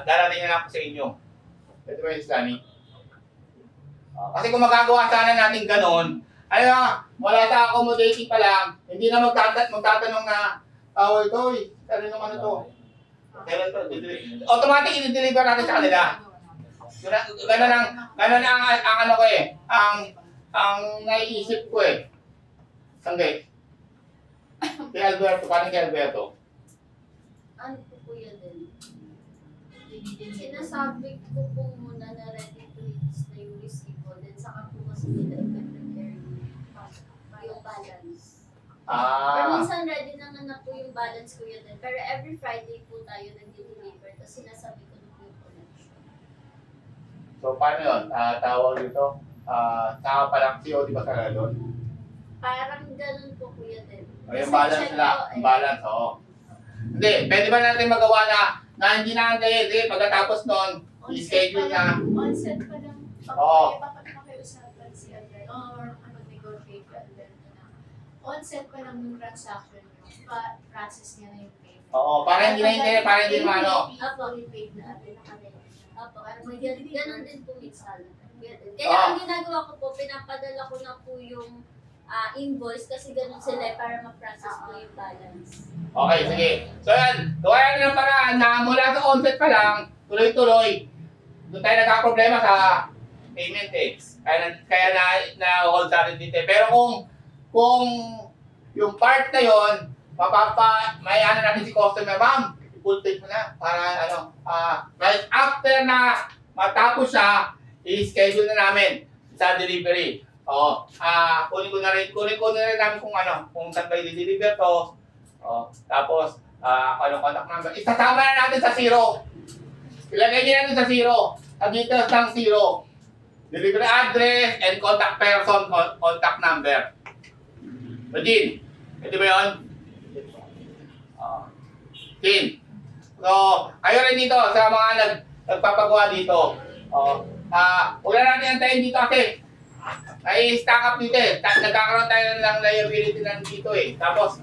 darating na lang po sa inyo. Ito ba yung Islami? Kasi kung magagawa sana natin ganon, wala sa accommodating pa lang, hindi na magtatanong na, ito, ano to? Kailan to? Automatic i-deliver natin sa kanila. Ganon ang ano ko eh, ang naiisip ko eh. Sanggay. Kay Alberto, paano kay Alberto? Ano po yan din? Sinasabi ko po muna na ready to use na yung resibo, then saka po kasi nila i-prepare yung balance. Pero minsan ready naman na po yung balance ko yun din. Pero every Friday po tayo nag-deliver, tapos sinasabi ko na po yung connection. So paano yun? Tawag dito? Saka palang COD ba sa doon? Parang ganun po kuya din. Yung balance na, yung balance, oo. Hindi, pwede ba natin magawa na hindi na antayin, pagkatapos nun, i-schedule na. On-set pa lang. Oo. Pakiusapan si Alberto or mag-negotiate si Alberto na on-set pa lang yung transaction nyo, process niya na yung payment. Oo, para hindi na hintayin, para hindi naman Apo, yung paid na atin nakalagay. Apo, ganun din po minsan. Kaya ang ginagawa ko po, pinapadala ko na po yung invoice kasi ganun sila para ma-process po yung balance. Okay, sige. So yan, gawa natin ng paraan na mula sa onset pa lang, tuloy-tuloy, doon tayo nagka-problema sa payment eh. Kaya na-hold sa atin dito. Pero kung yung part na yon, may ano natin si customer, ma'am, full take mo na para ano, right after na matapos siya, i-schedule na namin sa delivery. Kunin ko na rin namin kung ano, kung saan kayo i-deliver to. Tapos, anong contact number. Isasama na natin sa zero. Ilagay niyo natin sa zero. Ang details ng zero. Delivery address and contact person, contact number. Imagine. Pwede ba yun? Tin. So, kayo rin dito sa mga nagpapagawa dito. Huwag na natin antayin dito kasi ay stack up dito eh. Nagkakaroon tayo ng liability nandito eh. Tapos,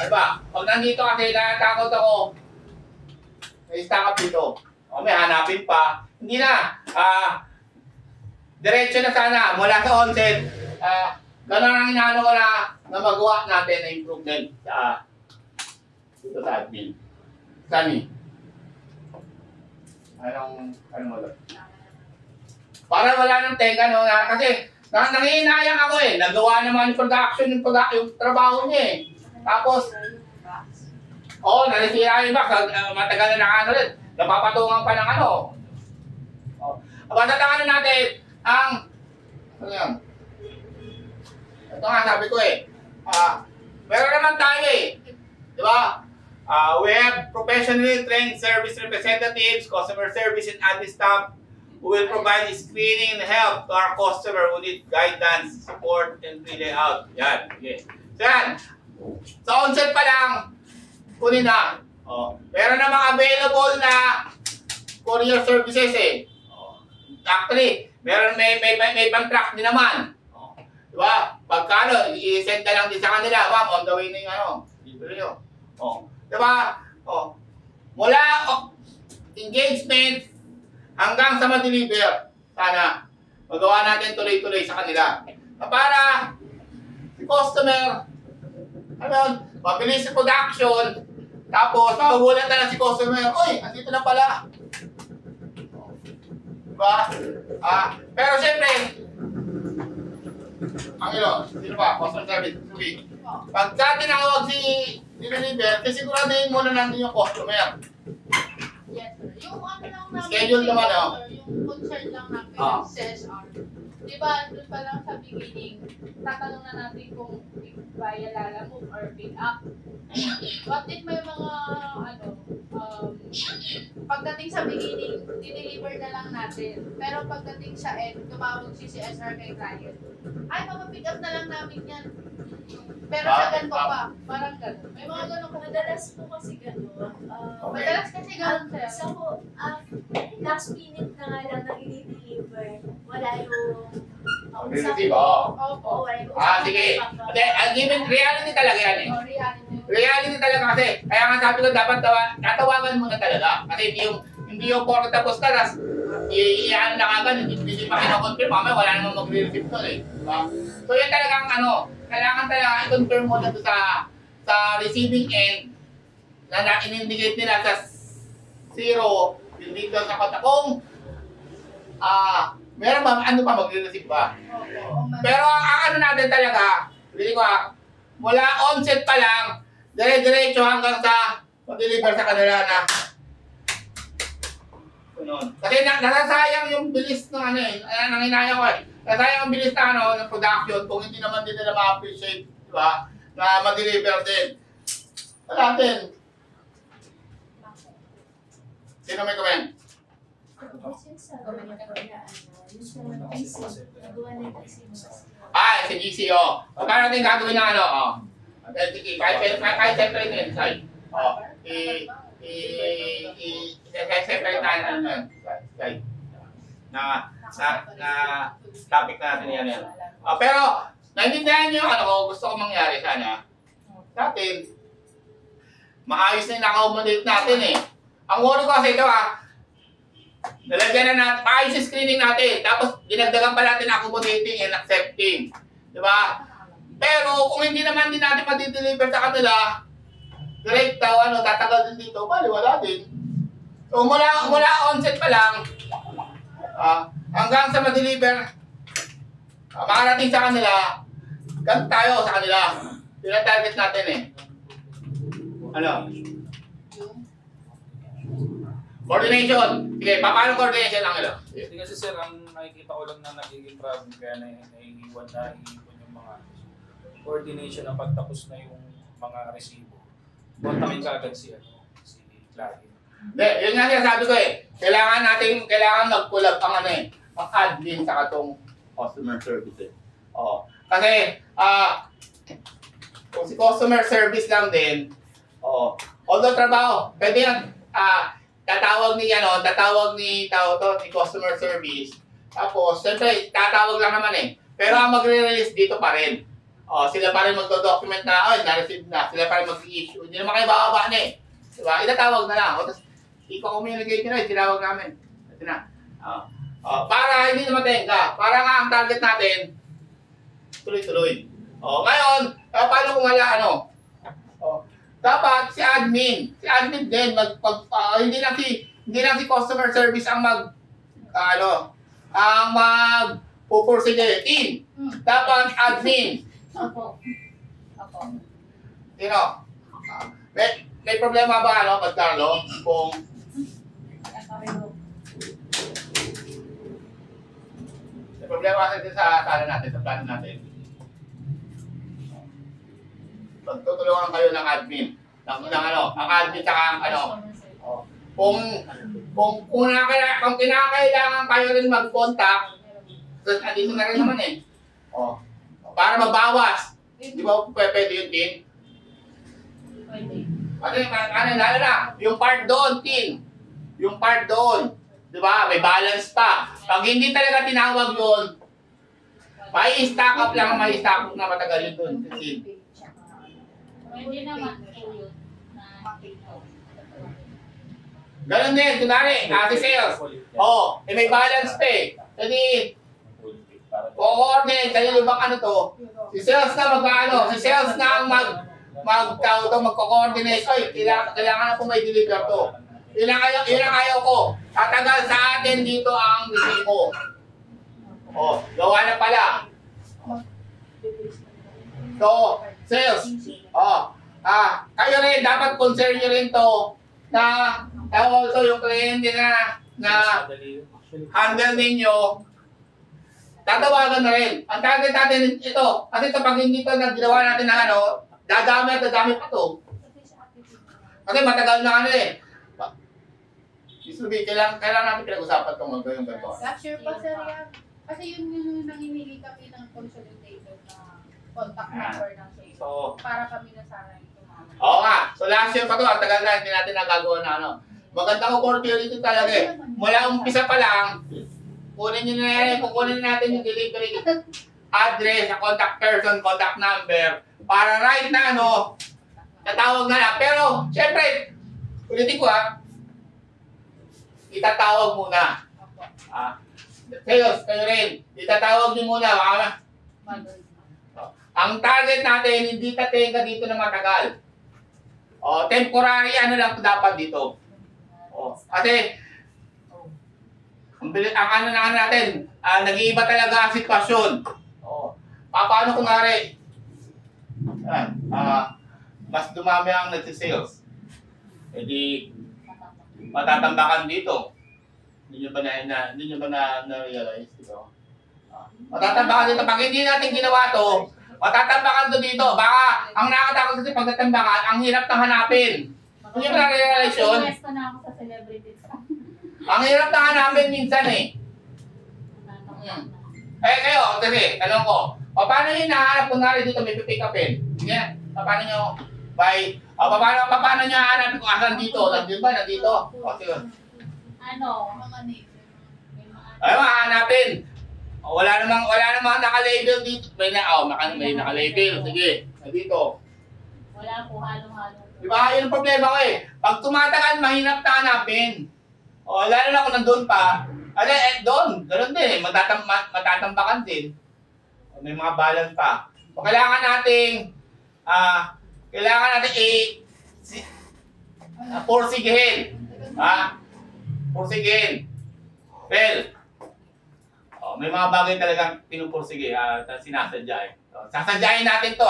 diba? Pag nandito kasi natatakot ako, may stack up dito. May hanapin pa. Hindi na. Diretso na sana. Mula sa onset. Ganun ang inaano ko na magawa natin na improvement dito sa admin. Sunny. Anong mo doon? Para wala nang tenga, no? Kasi nangihinayang ako eh. Nagawa naman yung production, yung trabaho niya eh. Tapos, nanisira yung box. Matagal na nakano rin. Napapatungan pa ng ano. Basta tanganin natin ano yan? Ito nga sabi ko eh. Meron naman tayo eh. Di ba? We have professionally trained service representatives, customer service and admin staff who will provide screening and help to our customer who need guidance, support, and relay out. Yan. Okay. So yan. Sa onset pa lang, kunin na. Meron namang available na courier services eh. Actually, may pang-track din naman. Diba? Pagka i-send na lang din sa kanila, ma'am, on the way na yung ano. Libre nyo. Diba? Mula engagement hanggang sa ma-deliver. Sana magawa natin tuloy-tuloy sa kanila. Para si customer, mabilis sa production, tapos magugulat na lang si customer, uy, andito na pala. Diba? Pero siyempre, sino ba? Customer service. Pagka tinawag si deliver, kasi siguraduhin muna natin yung customer. Yes, sir. Yung ano lang namin, Schedule naman, yung concern lang namin ng CSR. Diba, doon pa lang sa beginning, tatanong na natin kung via Lalamove or pick up. What if may mga, pagdating sa beginning, dideliver na lang natin. Pero pagdating sa end, tumawag si CSR kay client. Ay, mapapick up na lang namin yan. Pero sa ganito pa, parang gano'n. May mga gano'n kung Madalas po kasi gano'n. madalas kasi gano'n sir. So, last minute na nga lang nang i-deliver. Wala yung Receive, oo. Opo. wala yung Sige. Hindi, given reality talaga yan eh. Reality talaga kasi. Kaya nga sabi ko, dapat tatawagan mo na talaga. Kasi hindi yung porto tapos ka, tapos i-ano na kagad, hindi pa kinakonfirm, mamaya wala namang mag-receive to eh. Diba? So yan talagang kailangan talaga i-confirm mo na sa receiving end na in-indicate nila sa zero, hindi ka sa konta. Kung meron ba, magre-receive ba? Pero ang natin talaga, hindi ko mula onset pa lang, dire-diretso hanggang sa mag-deliver sa kanila na kasi nasasayang yung bilis ng nanginayang ko eh. Nasasayang ang bilis na ng production kung hindi naman din nila ma-appreciate, di ba? Na mag-deliver din. Wala din. Sino may comment? Si GCO. Pagkano natin gagawin ng kahit separate din, side. I-separate tayo na topic natin yan. Pero, naintindihan nyo gusto ko mangyari sana. Natin, maayos na yung naka-accommodate natin eh. Ang worry ko kasi ito nalagyan na natin, maayos yung screening natin. Tapos, dinagdagan pa natin accommodating and accepting. Diba? Pero, kung hindi naman din natin matideliver sa kanila, direct tatagal din dito, bali wala din. So mula onset pa lang, hanggang sa ma-deliver, makarating sa kanila, ganun tayo sa kanila. Yun ang target natin eh. Coordination. Sige, paano coordination lang ilo? Hindi kasi sir, ang nakikita ko lang na nagiging problem kaya naiiwan yung mga coordination ng pagtapos na yung mga resibo. Kontakin ka agad si client. Hindi, yun nga sinasabi ko eh. Kailangan mag-collab ang ang admin sa katong customer service. Oo. Kasi, kung si customer service lang din, although trabaho, pwede yan, tatawag ni customer service. Tapos, siyempre, tatawag lang naman eh. Pero ang magre-release dito pa rin. Sila pa rin magdo-document na, na-receive na. Sila pa rin mag-issue. Hindi naman kayo bababa na eh. Diba? Itatawag na lang. Tapos, i-communicate nyo na, tinawag namin. Ito na. Para hindi na matenga. Para nga ang target natin, tuloy-tuloy. Ngayon, paano kung wala dapat si admin din hindi lang si customer service ang magpupursige. Team. Dapat admin. Opo. May problema ba Carlo? Kung may problema kasi sa plano natin. Magtutulungan kayo ng admin. Ang admin saka kung kinakailangan kayo rin mag-contact, andito na rin naman eh. Para mabawas. Di ba pwede yun, Tin? Pwede. Lalo na, yung part doon, Tin. Yung part doon. Di ba? May balance pa. Pag hindi talaga tinawag yun, may stock up lang, may stock up na matagal yun doon, Tin. Pwede naman po yun. Ganun din, kunwari, si sales. May balance pa eh. Jadi, coordinate, kayo bang si sales na ang magko-coordinate. Kailangan na po may deliver to. Yun ang ayaw ko. Tatagal sa atin dito ang resibo. Gawa na pala. So, sales. Kayo rin, dapat concern nyo rin to na also yung kliyente na handle ninyo, tatawagan na rin. Ang target natin ito, kasi kapag hindi ito naggawa natin ng dadami pa to. Kasi matagal na Isubi, kailangan natin pinag-usapan itong magawin yung ganito. Sure pa sir yan. Kasi yun yung nanginili kami ng consolidated na contact number ng sales. Para kami na sana tumawag. Oo nga. So last year pa to, ang tagal na, hindi natin nagagawa na Maganda ko opportunity talaga eh. Mula umpisa pa lang, kunin nyo na yan, kukunin natin yung delivery address, contact person, contact number, para right na tatawag na lang. Pero, syempre, ulitin ko itatawag muna. Kayo rin, itatawag nyo muna. Ang target natin, hindi tatenga dito na matagal. Temporary lang dapat dito. Kasi, ang natin, nag-iiba talaga ang sitwasyon. Paano kunwari, mas dumami ang nagsisales. Di matatambakan dito. Hindi nyo ba na-realize? Matatambakan dito. Pag hindi natin ginawa to, matatambakan to dito. Baka, ang nakakatakot kasi pag natambakan, ang hirap nang hanapin. Hindi ba na-realize yun? Pwesto na ako sa celebrities. Ang hirap nang hanapin minsan eh. Kayo, kasi, tanong ko, paano yung nahanap kung nari dito may pick upin? Paano nyo, paano nyo hahanapin kung asan dito? Nandito ba? Nandito? Sige. Ay, mahanapin. Wala namang naka-label dito. May naka-label. Sige, nandito. Wala po, halo-halo. Diba? Yun ang problema ko eh. Pag tumatagal, mahirap na hanapin. Lalo na kung nandun pa. Doon. Ganun din eh. Matatambakan din. May mga balance pa. Kailangan nating porsigihin. Porsigihin. Well, may mga bagay talagang pinupursige. Sinasadya eh. Sasadyain natin to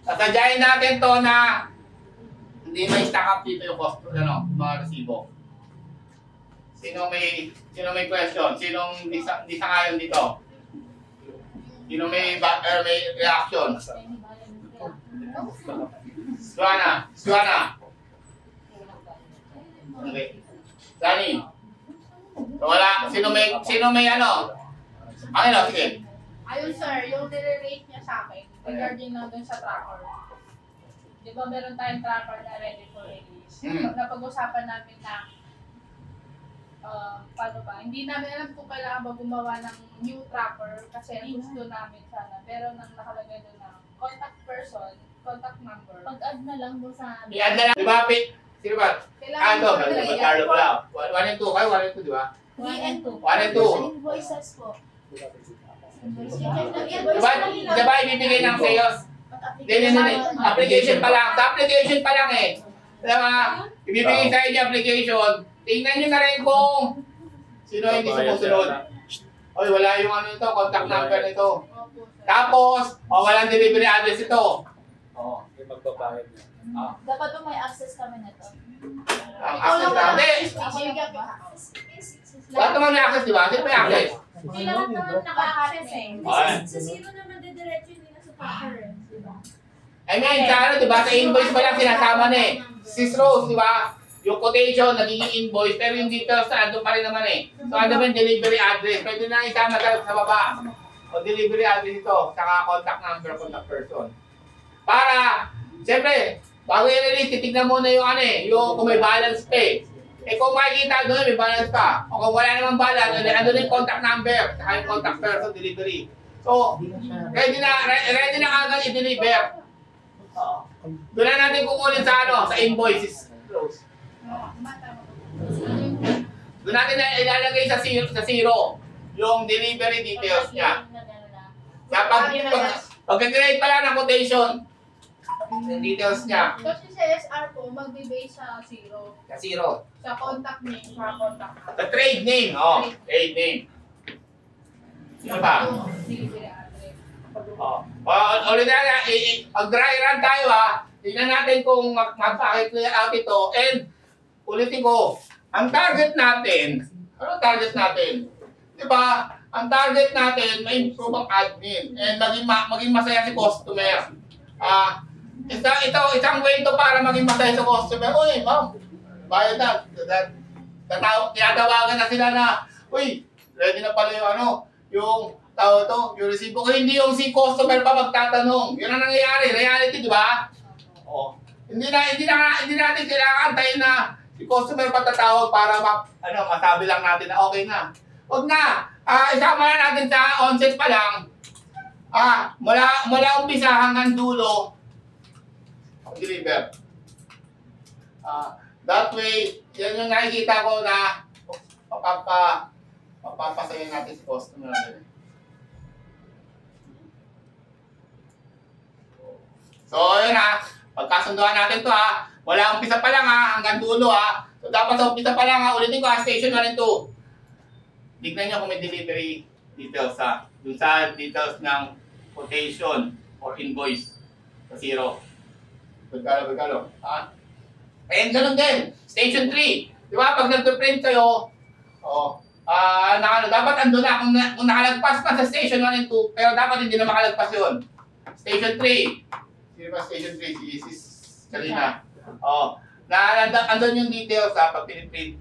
Sasadyain natin to na hindi may stack up dito yung cost, mga resibo. Sino may question? Sinong di sangayon dito? Sino may reaction? Suana. Okay. Sunny. So, wala. Sino may ano? Sige. Ayun sir, yung nire-rate niya sa akin regarding na dun sa tracker. Di ba meron tayong tracker na ready for release? Napag-usapan namin na paano ba? Hindi namin alam kung kailangan ba gumawa ng new tracker kasi gusto namin sana. Pero nang nakalagay doon na contact person, contact number. Pag-add na lang mo sa amin. I-add na lang. Di ba, sino ba? Kailangan Carlo pala. 1 and 2 kayo, 1 and 2, di ba? 1 and 2. 1 and 2. Invoices po. Diba ibibigay ng sales? Application pa lang. Sa application pa lang eh. Diba? Ibibigay sa inyo application. Tingnan nyo na rin kung sino hindi sumusunod. Oy, wala yung ano ito, contact number nito. Tapos, walang delivery address ito. Oo, yung magbabayad niya. Dapat po may access kami nito. Ang access natin. Lahat naman may access, di ba? Sino may access? Hindi lahat naman naka-access eh. Ay. Sa zero naman didiretso nila sa tracker eh. Diba? I mean, sa ano, di ba? Sa invoice pa lang sinasama na eh. Sis Rose, di ba? Yung quotation, nagiging invoice, pero yung details na ando pa rin naman eh. So, ano ba yung delivery address? Pwede na isama sa baba. O delivery address ito, saka contact number, contact person. Para, siyempre, bago i-release, titignan muna yung ano eh, yung kung may balance pay. Eh kung makikita doon, may balance pa. O kung wala namang balance, ano yung contact number, saka yung contact person, delivery. So, ready na agad i-deliver. Doon na natin kukunin sa ano, sa invoices. Close. Doon natin na ilalagay sa zero yung delivery details niya. Pag-create pa lang ng quotation, yung details niya. Kasi sa SR po, magbe-base sa zero. Sa zero. Sa contact name, sa contact number. Sa trade name, trade name. Ano ba? Delivery address. Ulit na, mag-dry run tayo ha. Tingnan natin kung mapakiclear out ito. And, ulitin ko, ang target natin, ano target natin? Diba? Ang target natin, ma-improve ang admin and maging masaya si customer. Isang way ito para maging masaya sa customer. Uy, ma'am, bayad na. Tinatawagan na sila na, uy, ready na pala yung ano, yung tao to, yung resibo. Hindi yung si customer pa magtatanong. Yun ang nangyayari, reality, di ba? Hindi natin kailangan tayo na si customer patatawag para masabi lang natin na okay na. Huwag na. Isama na natin sa onset pa lang. Mula umpisa hanggang dulo, deliver. That way, yan yung nakikita ko na mapapasaya natin si customer natin. So, yun pagkasunduan natin to wala umpisa pa lang hanggang dulo So, dapat sa umpisa pa lang ulitin ko station 1 and 2. Tignan nyo kung may delivery details dun sa details ng quotation or invoice sa zero. Pagkalo. And ganun din. Station 3. Di ba? Pag nag-print kayo, dapat ando na. Kung nakalagpas pa sa station 1 and 2, pero dapat hindi na makalagpas yun. Station 3. Sino ba station 3? Si Isis kanina. Andun yung details pag piniprint.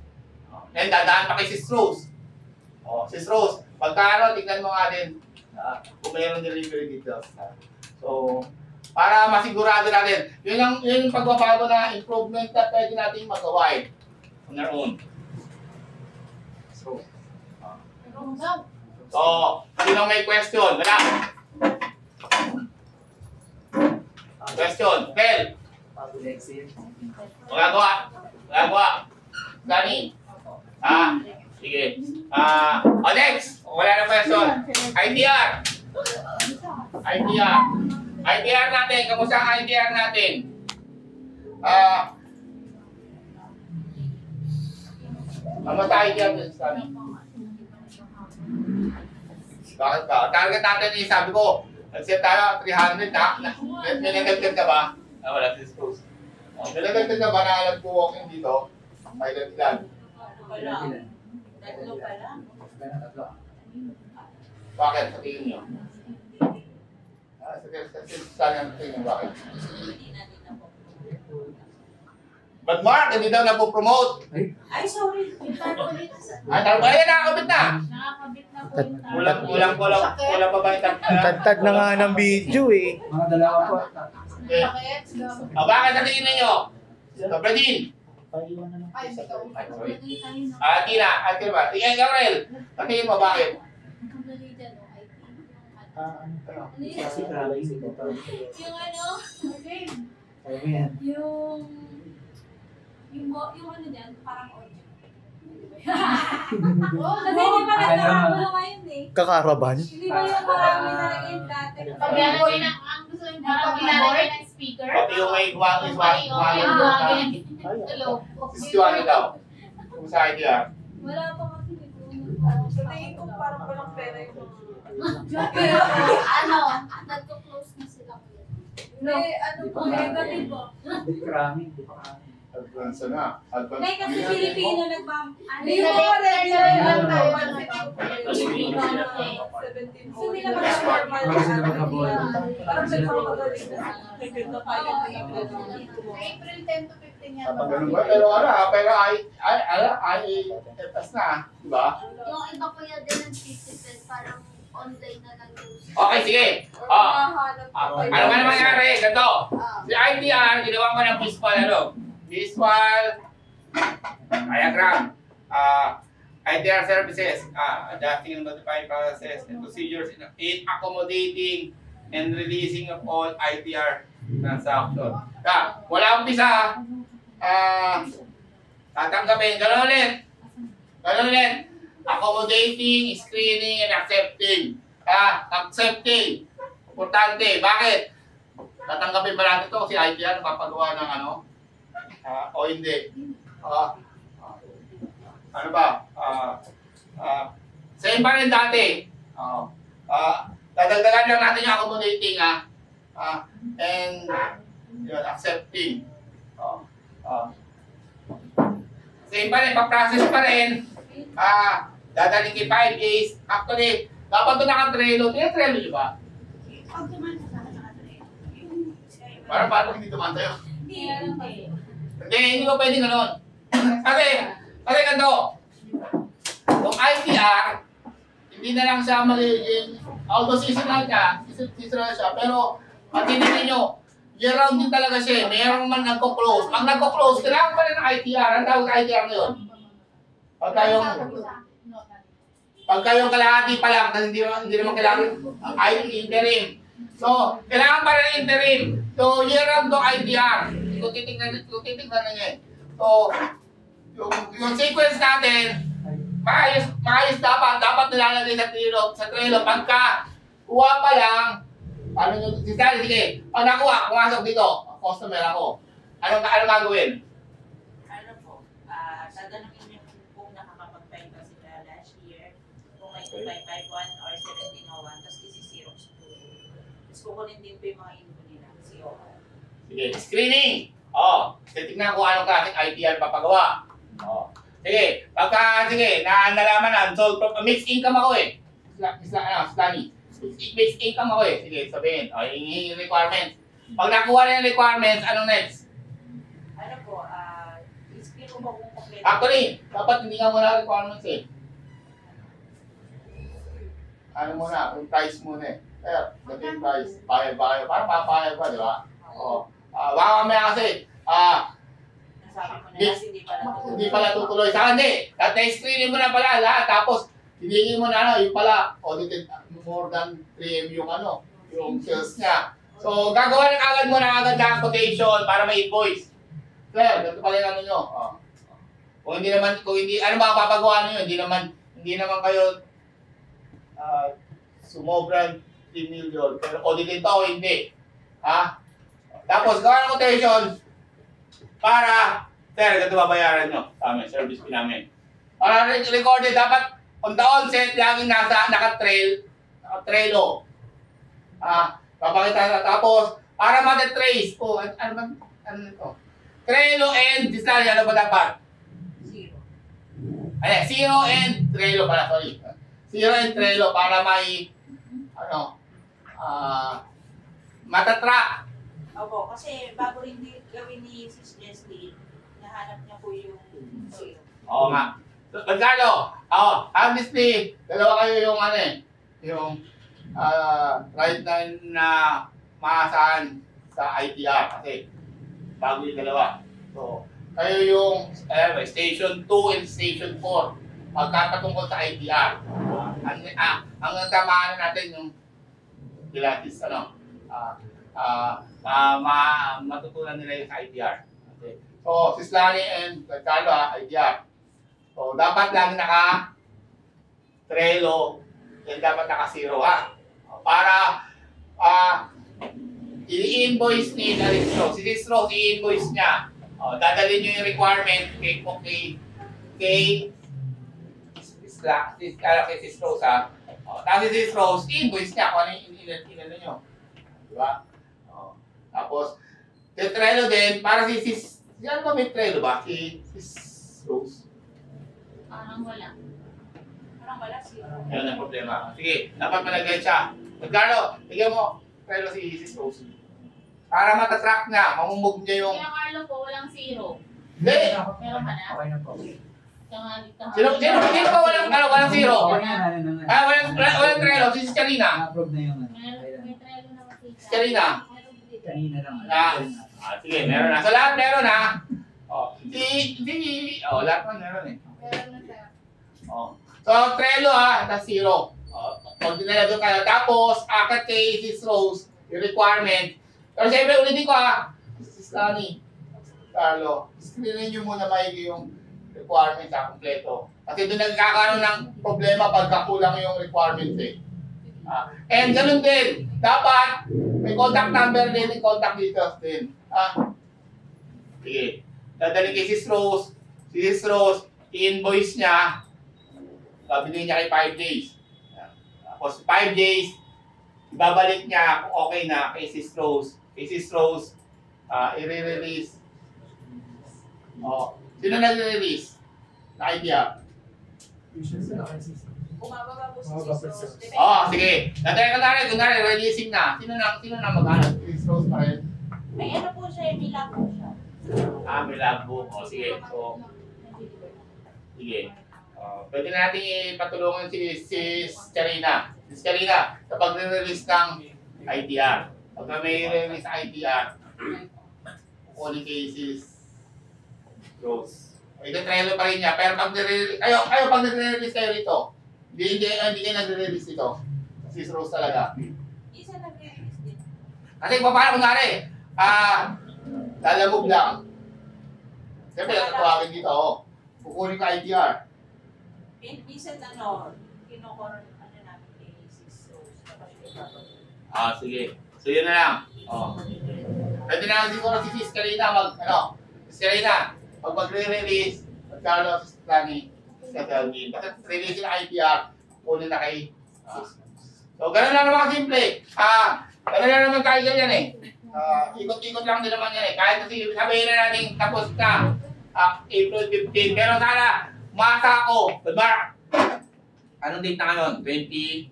Then dadaan pa kay Sis Rose. Sis Rose, pagka tignan mo nga din kung mayroong delivery details. So, para masigurado natin, yun yung pagbabago na improvement na pwede natin magawa on our own. So, sino may question? Wala. Question. Bell. Magagawa. Dani. Sige. Next. Wala na question. ITR natin. Kamusta ang ITR natin? Kamusta ITR natin? Bakit ba? Target natin sabi ko, nag-set tayo 300 may nagagdag ka ba? Wala, dispose. May nagagdag ka ba na nag-walking dito? Ilan? Tatlo pa lang. Bakit? Sa tingin nyo? Sa tingin nyo, bakit? But Mark, hindi daw napopromote. Ay, sorry. Yung paano ulit sa... Ay, tawag ba? Ayan, nakakabit na. Nakakabit na po yung tao. Kulang pa ba yung Tad na nga ng video eh. Mga dalawa po. Okay. Bakit? Bakit sa tingin ninyo? Kabradin. Ay, ikaw. Ay, sorry. Tina ba? Tingin, Gabriel. Sa tingin mo, bakit? Yung ano dyan, parang audio. Kasi hindi pa nagkakagulo ngayon eh. Kakaraban? Hindi ba yung marami na naging dati? Paglalagay ng, ang gusto yung parang paglalagay ng speaker. Pati yung may gumagamit. Sis Joanna daw. Kung sa idea. Wala pa kasi. Sa tingin ko parang walang pera yung mga... Ano? Nagko-close na sila. Hindi, ano po, Negative po. Hindi karami, hindi pa karami. Advance na. Advance. Hindi kasi Filipino nagpam... Hindi mo pa rin lang tayo. Kasi hindi hindi naman normal. Kasi naman na boy. Parang nagpapagaling na. April 10 to 15 yan. Kapag ganun ba? Pero pero IAFS na, di ba? Yung iba ko yan din ng 50 pesos, parang online na lang yung... Okay, sige. Ano ba naman nangyari? Ganito. Si ITR, ginawa ko ng visual diagram. ITR services, adapting and modifying process and procedures in accommodating and releasing of all ITR transaction. Wala umpisa. Tatanggapin. Ganun ulit. Accommodating, screening, and accepting. Accepting. Importante. Bakit? Tatanggapin ba natin ito? Si ITR napapagawa ng ano? O hindi? Ano ba? Same pa rin dati. Dadagdagan lang natin yung accommodating and yun, accepting. Same pa rin, pa-process pa rin. Dadaling kay 5 days. Actually, dapat ito naka-Trello. Trello nyo ba? Pag tumanda sa akin, nakatreno. Parang hindi tumanta yun. Hindi. Hindi ko pwede gano'n. Kasi ganito. Yung ITR, hindi na lang siya magiging, although seasonal siya, pero matinin nyo, year round din talaga siya. Mayroong man nagko-close. Pag nagko-close, kailangan pa rin ng ITR. Ang tawag sa ITR ngayon? Pagka yung kalahati pa lang, kasi hindi naman kailangan interim. So, kailangan pa rin ng interim. So, year round to ITR. Kung titignan na niya. So, yung sequence natin, maayos dapat nilalagay sa Trello. Pagka kuha pa lang, ano nyo, sige, pag nakuha, pumasok dito, customer ako. Ano gagawin? Ano po, tatanungin niyo kung nakakapag-file ba sila last year, kung may 2551 or 1701, tapos isi-xerox po. Tapos kukunin din po yung mga info nila, COO. Sige, screening. Titignan ko anong klaseng ITR papagawa. Sige, nalaman na, mixed income ako eh. Mixed income ako eh. Sige, sabihin. Yung requirements. Pag nakuha na yung requirements, anong next? Ano po, i-screen mo ba kung kompleto? Actually, dapat hindi nga muna requirements eh. Ano muna, yung price muna eh. Dati yung price, bayad ba kayo? Parang papayag ba, di ba? Baka mamaya kasi, Nasabi mo na kasi hindi pala tutuloy. Saka hindi, at na-screening mo na pala lahat, tapos hiningin mo na yung pala, audited more than 3M yung yung sales niya. So, gagawa na agad mo na agad ng quotation para may invoice. Sir, ganito pala yung nyo. Kung hindi, ano ba papagawa nyo? Hindi naman kayo sumobran 3 million, pero audited pa o hindi. Tapos, gawa ng quotation para, sir, ganito babayaran nyo. Tama, service fee namin. Para recorded, dapat on the onset, laging naka-Trello. Papakita na. Tapos, para ma-trace. Ano ito? Trello and Distalya, ano ba dapat? 0. Ayan, Zero and Trello pala, sorry. Zero and Trello para may, matatrack. Opo, kasi bago rin gawin ni Sis Leslie, nahanap niya po yung zero. Oo nga. Magkano? Honestly, dalawa kayo yung yung right na maasahan sa ITR kasi bago yung dalawa. So, kayo yung Station 2 and Station 4 magkakatungkol sa ITR. Ang tamaan natin yung Pilates, matutunan nila yung sa ITR. Okay. So, Sis Lani and Carlo, ITR. So, dapat lang Trello and dapat naka-zero para i-invoice ni Sis Rose. Si Sis Rose, i-invoice niya. Dadalhin niyo yung requirement kay Sis Rose tapos si Sis Rose, i-invoice niya kung ano yung inano nyo. Diba? Tapos, si Trello din, para si Sis, ano ba may Trello ba? Si Sis Rose? Parang wala. Parang wala zero. Yan ang problema. Sige, dapat malagay siya. Carlo, bigyan mo Trello si Sis Rose. Para matatrack niya, mamumog niya yung... Kaya Carlo po, walang zero. Hindi! Meron ka na? Okay na po. Sino ba walang zero? Okay na. Walang Trello, si Sis Karina. Na-approve na yung May Trello na kasi. Sis Karina. kanina lang. Sige, meron na. Sa lahat meron na. Lahat man meron eh. Meron na sir. So, Trello that's zero. Pag dinalago kayo. Tapos, akat kay Sis Rose, yung requirement. Pero siyempre, ulitin ko Sis Lani, Carlo, screenin nyo muna maigi yung requirement kompleto. Kasi doon nagkakaroon ng problema pagka kulang yung requirements eh. And ganun din, dapat may contact number din, may contact details din. Sige. Dadali kay Sis Rose. Si Sis Rose, i-invoice niya. Sabi niya kay 5 days. Tapos 5 days, ibabalik niya kung okay na kay Sis Rose. Kay Sis Rose, i-release. Sino nag-release? Na idea? Bumababa po si Bumababa Sis po Rose. si- Depende. Kunwari, releasing na. Sino na maghanap? Sis Rose pa rin. May ano po siya, may lock po siya. May logbook. Sige. So, sige. Pwede natin ipatulungan si Sis Karina. Sis Karina, sa pag-release ng ITR. Pag may release ng ITR, kukunin kay Sis Rose. Ito-trailer pa rin niya. Pero pag pag nire-release kayo rito, hindi kayo nagre-release dito. Sis Rose talaga. Isa nag-release din. Kasi paano kunwari, lalamog lang. Siyempre, tatawagin dito, kukunin ka ITR. Minsan kinukoron namin kay Sis Rose. Tapos yung iba. Sige. So, yun na lang. Pwede na lang siguro si Sis Karina Sis Karina, pag magre-release, magkano si Lani, sa Kelvin. Kasi release yung ITR, kunin na kay So, ganun lang naman kasimple. Ganun lang naman tayo ganyan eh. Ikot-ikot lang din naman yan eh. Kahit kasi sabihin na natin tapos na April 15. Pero sana, umasa ako. Good Mark. Anong date na ngayon? 25.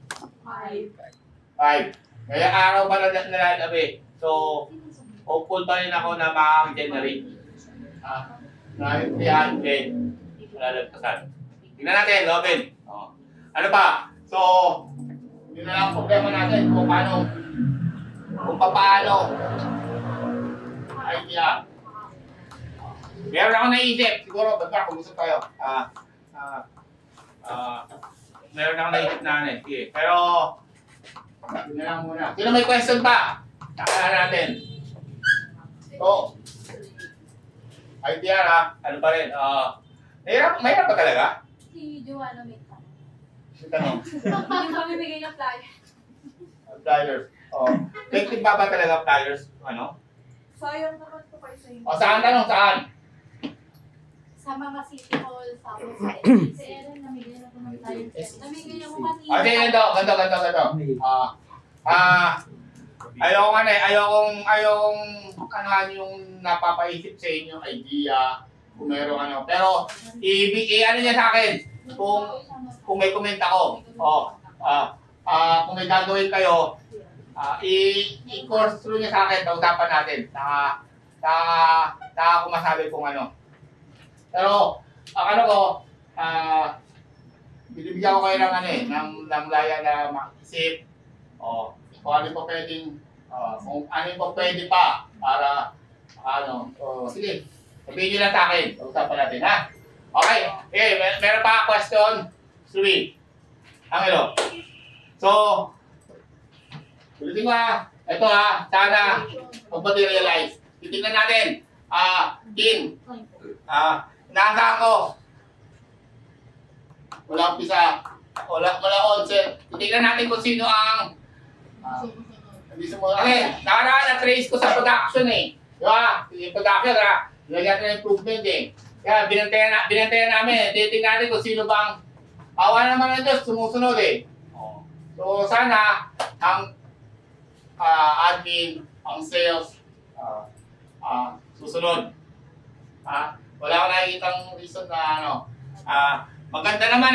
Kaya araw pa na nalalabi. So, hopeful pa rin ako na makaka-generate. Na 300 malalagpasan. Tingnan natin, Robin. Ano pa? So, yun na lang problema natin kung paano idea. Meron ako naisip, siguro, baga, kung-usap tayo. Meron ako naisip na sige. Pero, yun na lang muna. Sino may question pa? Saka natin. So, idea ano pa rin? Mahirap pa talaga? Si Joanna may tanong. Yung tanong. Yung pamimigay ng flyer. Flyers. Effective ba talaga flyers? Sayang naman po kayo sa inyo. Saan tanong? Saan? Sa mga city hall, sa si Aaron, namigay na po ng flyers. Namigay ako kanina. Ganito. Ayokong yung napapaisip sa inyo idea Kung meron ano. Pero, ano niya sa akin, kung may comment ako, kung may gagawin kayo, i-course through niya sa akin, tausapan natin. Saka kung masabi kung ano. Pero, ang ano ko, binibigyan ko kayo ng ano ng laya na mag-isip. Kung ano pa pwedeng, kung ano pa pwede pa para, sige, sabihin nyo lang sa akin. Usapan natin, ha? Okay, meron pa question? Louie, Angelo. So, ulitin ko ito sana mag-materialize. Titignan natin, inaasahan ko. Wala umpisa, wala onset. Titignan natin kung sino ang nakaraan na-trace ko sa production Di ba? Yung production nilagyan natin improvement Kaya binantayan namin, titignan natin kung sino bang awa naman ng Diyos, sumusunod So sana, ang admin, ang sales, susunod. Wala akong nakikitang reason na maganda naman